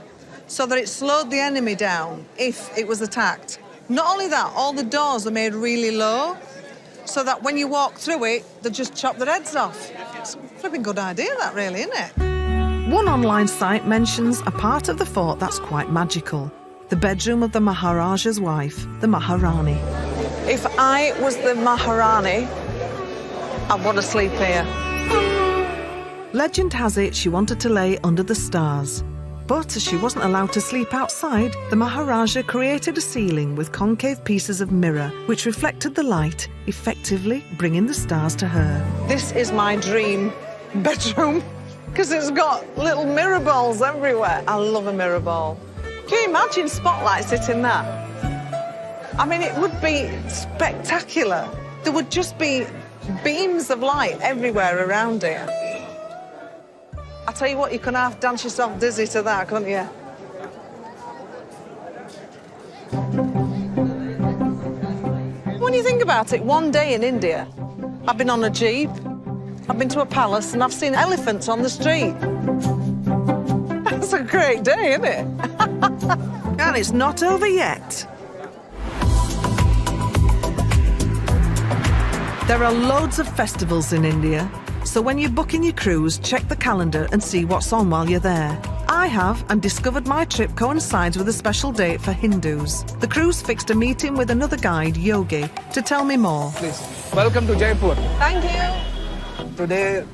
so that it slowed the enemy down if it was attacked. Not only that, all the doors are made really low so that when you walk through it, they just chop their heads off. It's a flipping good idea, that really, isn't it? One online site mentions a part of the fort that's quite magical. The bedroom of the Maharaja's wife, the Maharani. If I was the Maharani, I'd want to sleep here. Legend has it she wanted to lay under the stars. But as she wasn't allowed to sleep outside, the Maharaja created a ceiling with concave pieces of mirror which reflected the light, effectively bringing the stars to her. This is my dream bedroom because it's got little mirror balls everywhere. I love a mirror ball. Can you imagine spotlights hitting that? I mean, it would be spectacular. There would just be beams of light everywhere around here. I tell you what, you can half dance yourself dizzy to that, couldn't you? When you think about it, one day in India, I've been on a jeep, I've been to a palace, and I've seen elephants on the street. That's a great day, isn't it? And it's not over yet. There are loads of festivals in India, so when you're booking your cruise, check the calendar and see what's on while you're there. I have, and discovered my trip coincides with a special date for Hindus. The cruise fixed a meeting with another guide, Yogi, to tell me more. Please, welcome to Jaipur. Thank you. Today,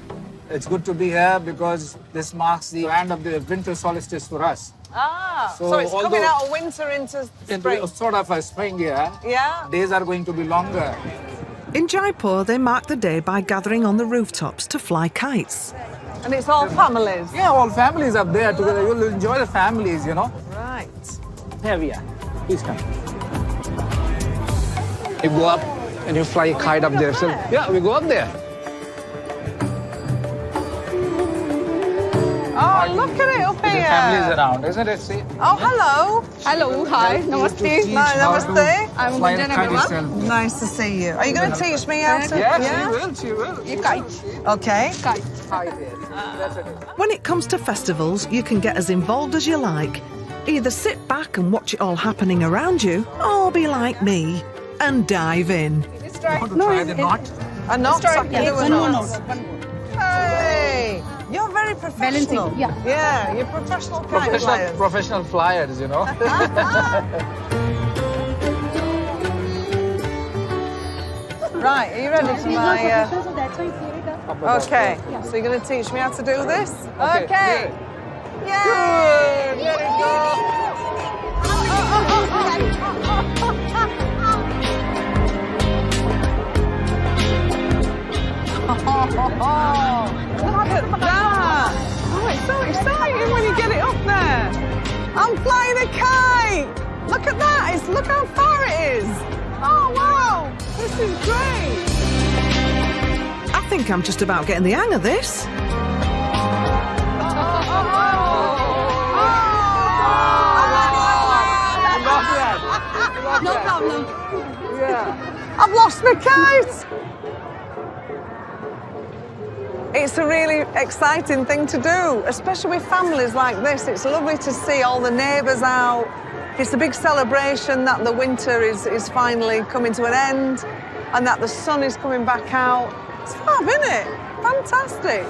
it's good to be here because this marks the end of the winter solstice for us. Ah, so it's coming out of winter into spring. Into sort of a spring here. Yeah. Days are going to be longer. In Jaipur, they mark the day by gathering on the rooftops to fly kites. And it's all families? Yeah, all families up there together. You'll enjoy the families, you know. Right. Here we are. Please come. You go up and you fly a kite up there. So, yeah, we go up there. Oh, look at it up here. The families around, isn't it? See? Oh, hello. Hello, hi. Namaste. Namaste. I'm Gunjan Agarwal. Nice to see you. Are you going to teach me how to? Yeah, she will. You kite. Okay. Kite. That's it. When it comes to festivals, you can get as involved as you like. Either sit back and watch it all happening around you, or be like me and dive in. Want to try the knot? A knot? I can do a knot. One more. Hey, you're very professional. Balancing, yeah. Yeah, you're professional kite flyers. Professional flyers, you know. Right, are you ready for my... Okay, so you're going to teach me how to do this? Okay. Yay! Here it goes. Look at that! Oh, it's so exciting when you get it up there. I'm flying a kite. Look at that! Look how far it is. Oh wow! This is great. I think I'm just about getting the hang of this. No problem. Yeah. I've lost my kite. It's a really exciting thing to do, especially with families like this. It's lovely to see all the neighbours out. It's a big celebration that the winter is finally coming to an end and that the sun is coming back out. It's fab, isn't it? Fantastic.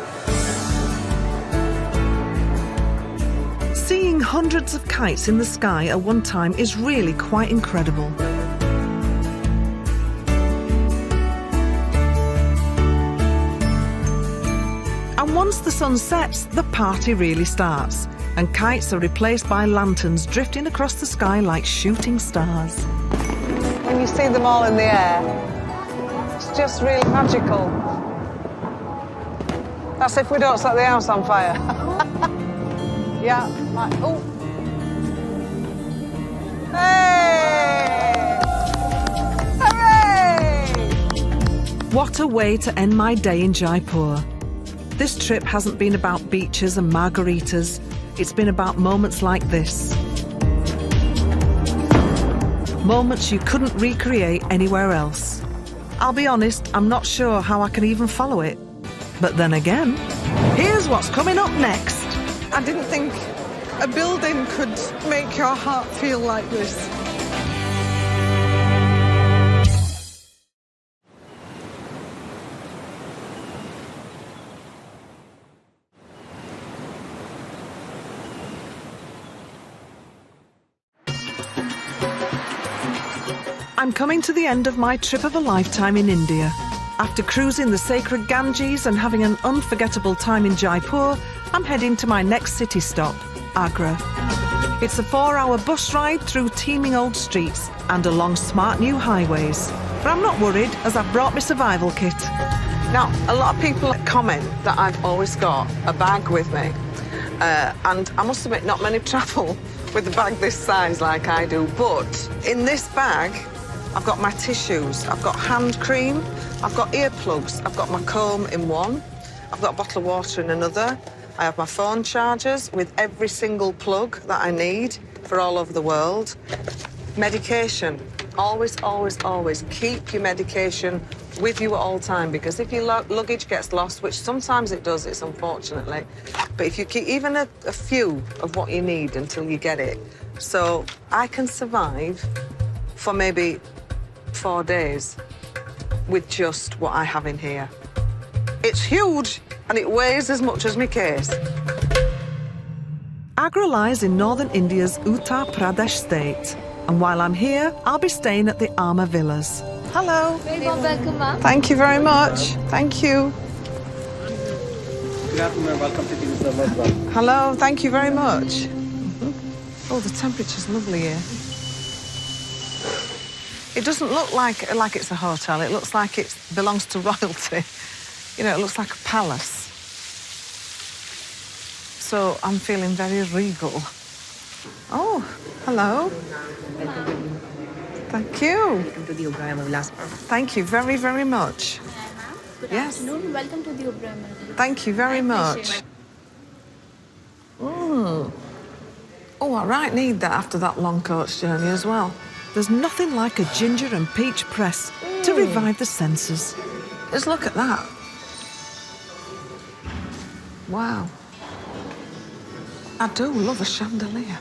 Seeing hundreds of kites in the sky at one time is really quite incredible. And once the sun sets, the party really starts, and kites are replaced by lanterns drifting across the sky like shooting stars. When you see them all in the air, it's just really magical. That's if we don't set the house on fire. Yeah, like, oh. Hey! Hooray! What a way to end my day in Jaipur. This trip hasn't been about beaches and margaritas. It's been about moments like this. Moments you couldn't recreate anywhere else. I'll be honest, I'm not sure how I can even follow it. But then again, here's what's coming up next. I didn't think a building could make your heart feel like this. I'm coming to the end of my trip of a lifetime in India. After cruising the sacred Ganges and having an unforgettable time in Jaipur, I'm heading to my next city stop, Agra. It's a 4-hour bus ride through teeming old streets and along smart new highways. But I'm not worried, as I've brought my survival kit. Now, a lot of people comment that I've always got a bag with me. And I must admit, not many travel with a bag this size like I do. But in this bag, I've got my tissues, I've got hand cream, I've got earplugs, I've got my comb in one, I've got a bottle of water in another, I have my phone chargers with every single plug that I need for all over the world. Medication. Always, always, always keep your medication with you at all time, because if your luggage gets lost, which sometimes it does, it's unfortunately, but if you keep even a few of what you need until you get it. So I can survive for maybe 4 days with just what I have in here. It's huge and it weighs as much as my case. Agra lies in northern India's Uttar Pradesh state. And while I'm here, I'll be staying at the Armour Villas. Hello. Very warm welcome, ma'am. Thank you very much. Thank you. Good afternoon, welcome to the Reservoir. Hello, thank you very much. Oh, the temperature's lovely here. It doesn't look like it's a hotel. It looks like it belongs to royalty. You know, it looks like a palace. So I'm feeling very regal. Oh, hello. Thank you. Welcome to the Oberoi Villas. Thank you very, very much. Good Yes. afternoon. Welcome to the Oberoi Villas. Thank you very much. Oh, I right need that after that long coach journey as well. There's nothing like a ginger and peach press to revive the senses. Just look at that. Wow. I do love a chandelier.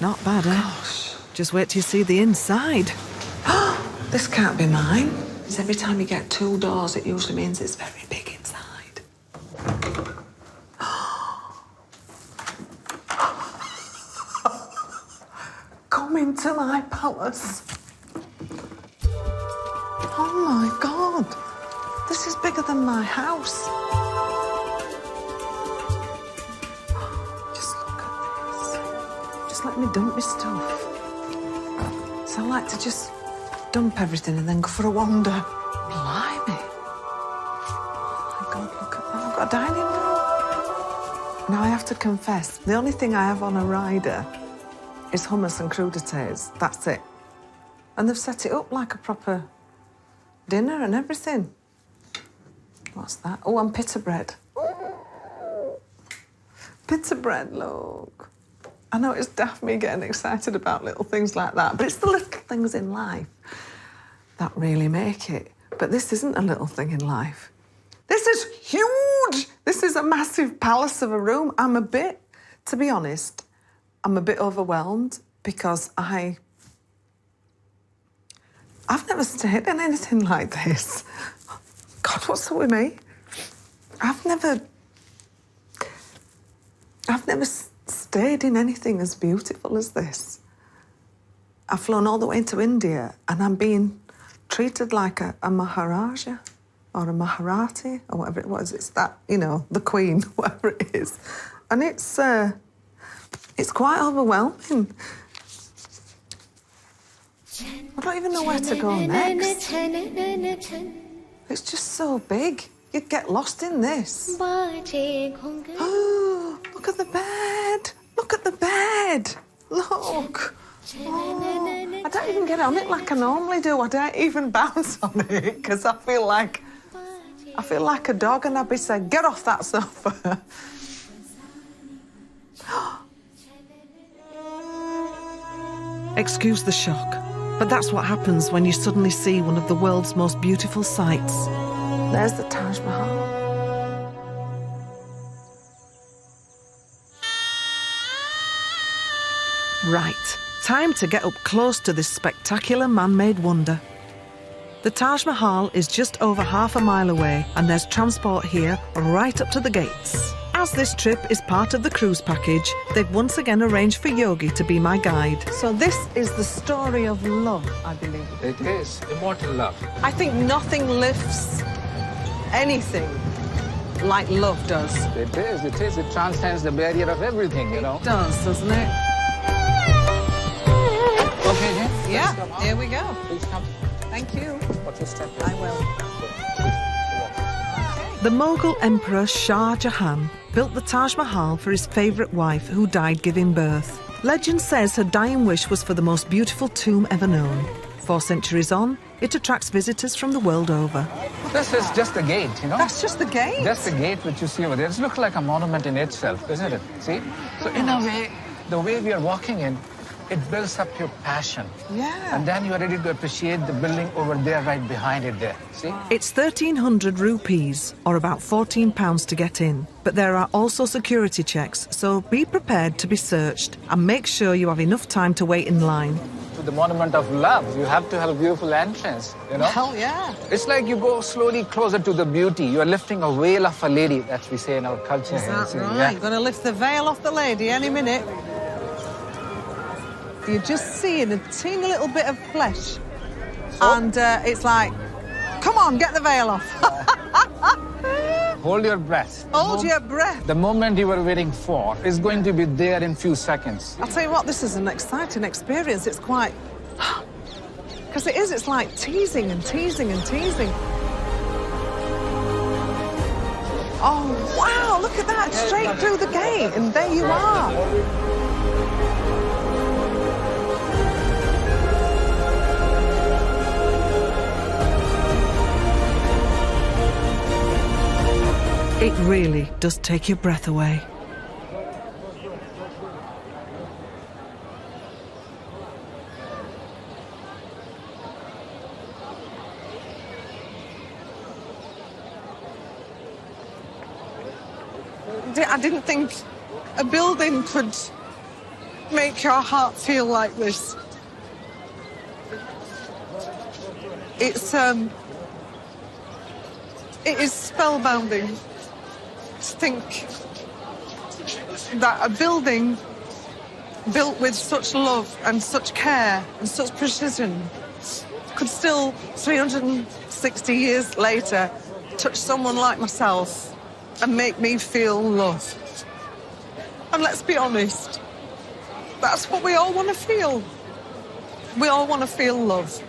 Not bad, eh? Gosh. Just wait till you see the inside. This can't be mine. Because every time you get two doors, it usually means it's very big inside. Come into my palace. Oh my God. This is bigger than my house. Just look at this. Just let me dump my stuff. So I like to just dump everything and then go for a wander. Blimey. Oh my God, look at that. I've got a dining room. Now I have to confess, the only thing I have on a rider is hummus and crudités. That's it. And they've set it up like a proper dinner and everything. What's that? Oh, and pita bread. Pita bread, look. I know it's daft me getting excited about little things like that, but it's the little things in life that really make it. But this isn't a little thing in life. This is huge! This is a massive palace of a room. To be honest, I'm a bit overwhelmed because I've never stayed in anything like this. God, what's up with me? I've never stayed in anything as beautiful as this. I've flown all the way into India and I'm being treated like a Maharaja or a Maharati or whatever it was. It's that, you know, the Queen, whatever it is. And it's quite overwhelming. I don't even know where to go next. It's just so big. You'd get lost in this. Oh, look at the bed. Look at the bed. Look. Oh, I don't even get on it like I normally do. I don't even bounce on it because I feel like a dog and I'd be saying, get off that sofa. Excuse the shock, but that's what happens when you suddenly see one of the world's most beautiful sights. There's the Taj Mahal. Right, time to get up close to this spectacular man-made wonder. The Taj Mahal is just over half a mile away and there's transport here right up to the gates. As this trip is part of the cruise package, they've once again arranged for Yogi to be my guide. So this is the story of love, I believe. It is immortal love. I think nothing lifts anything like love does. It is. It transcends the barrier of everything, you know. It does, doesn't it? Okay, Jane? Yeah, here we go. Please come. Thank you. What's your step? I will. The Mughal Emperor Shah Jahan built the Taj Mahal for his favourite wife who died giving birth. Legend says her dying wish was for the most beautiful tomb ever known. 4 centuries on, it attracts visitors from the world over. This is just the gate, you know? That's just the gate? That's the gate which you see over there. It looks like a monument in itself, isn't it? See? So in a way, the way we are walking in, it builds up your passion. Yeah. And then you are ready to appreciate the building over there, right behind it there. See? It's 1,300 rupees, or about £14 to get in. But there are also security checks, so be prepared to be searched and make sure you have enough time to wait in line. to the Monument of Love. You have to have a beautiful entrance, you know? Hell yeah. It's like you go slowly closer to the beauty. You're lifting a veil of a lady, that we say in our culture. Is that here. right? Yeah. Gonna lift the veil off the lady any minute. You're just seeing a teeny little bit of flesh. And it's like, come on, get the veil off. Hold your breath. Hold your breath. The moment you were waiting for is going to be there in few seconds. I'll tell you what, this is an exciting experience. It's quite... Because it is, it's like teasing and teasing and teasing. Oh, wow, look at that, straight through the gate, and there you are. It really does take your breath away. I didn't think a building could make your heart feel like this. It is spellbinding to think that a building built with such love and such care and such precision could still, 360 years later, touch someone like myself and make me feel love. And let's be honest, that's what we all want to feel. We all want to feel love.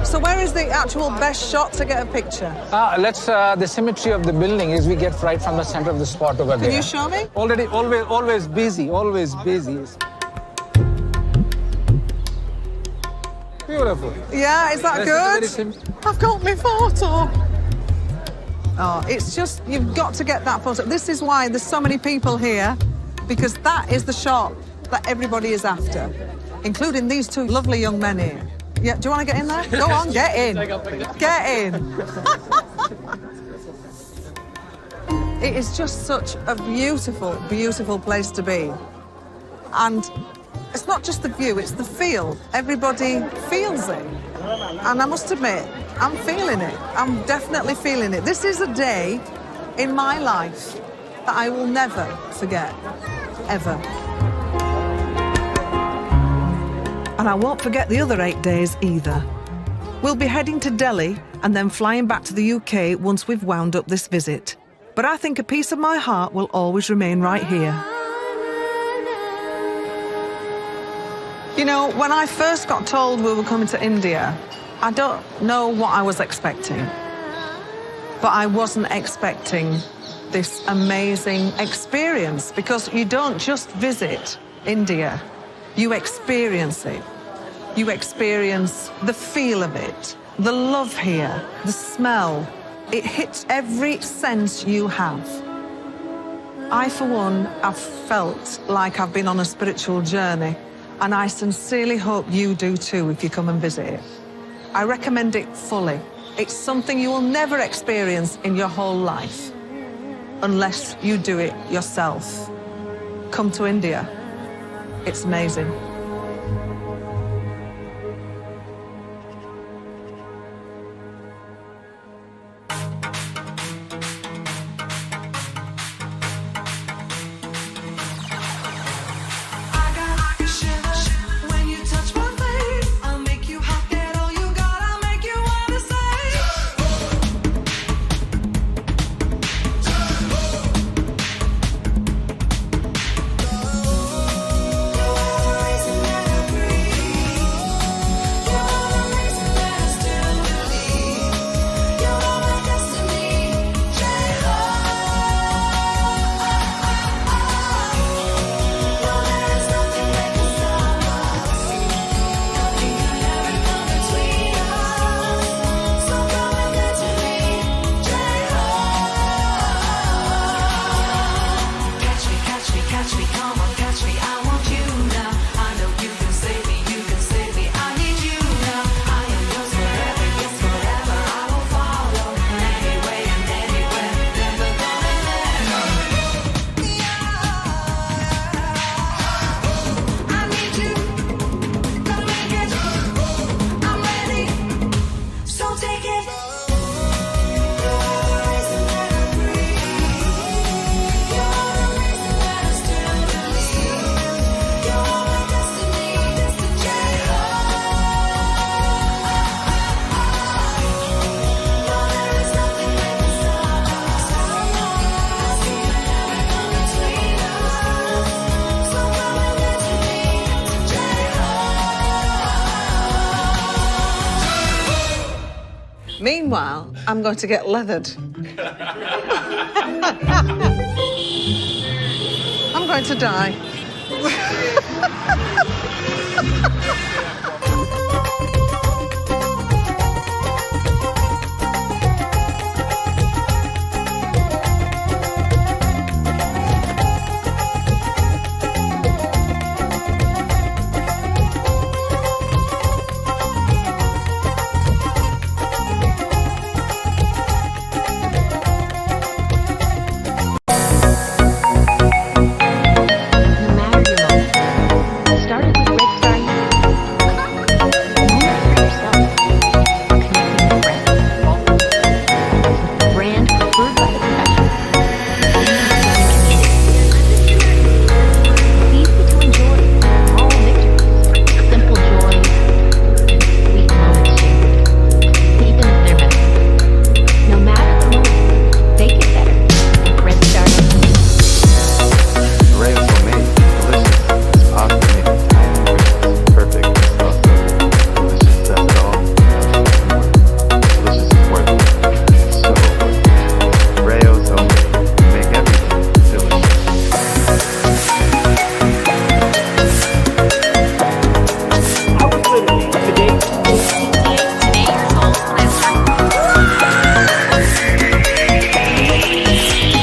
So where is the actual best shot to get a picture? The symmetry of the building is we get right from the center of the spot over there. Can you show me? Always busy, always busy. Beautiful. Yeah, is that good? I've got my photo. Oh, it's just, you've got to get that photo. This is why there's so many people here, because that is the shot that everybody is after, including these two lovely young men here. Yeah, do you want to get in there? Go on, get in. Get in. It is just such a beautiful, beautiful place to be. And it's not just the view, it's the feel. Everybody feels it. And I must admit, I'm feeling it. I'm definitely feeling it. This is a day in my life that I will never forget, ever. And I won't forget the other 8 days either. We'll be heading to Delhi and then flying back to the UK once we've wound up this visit. But I think a piece of my heart will always remain right here. You know, when I first got told we were coming to India, I don't know what I was expecting. But I wasn't expecting this amazing experience, because you don't just visit India, you experience it. You experience the feel of it, the love here, the smell. It hits every sense you have. I, for one, have felt like I've been on a spiritual journey, and I sincerely hope you do too if you come and visit it. I recommend it fully. It's something you will never experience in your whole life unless you do it yourself. Come to India. It's amazing. Rise Meanwhile, I'm going to get leathered. I'm going to die.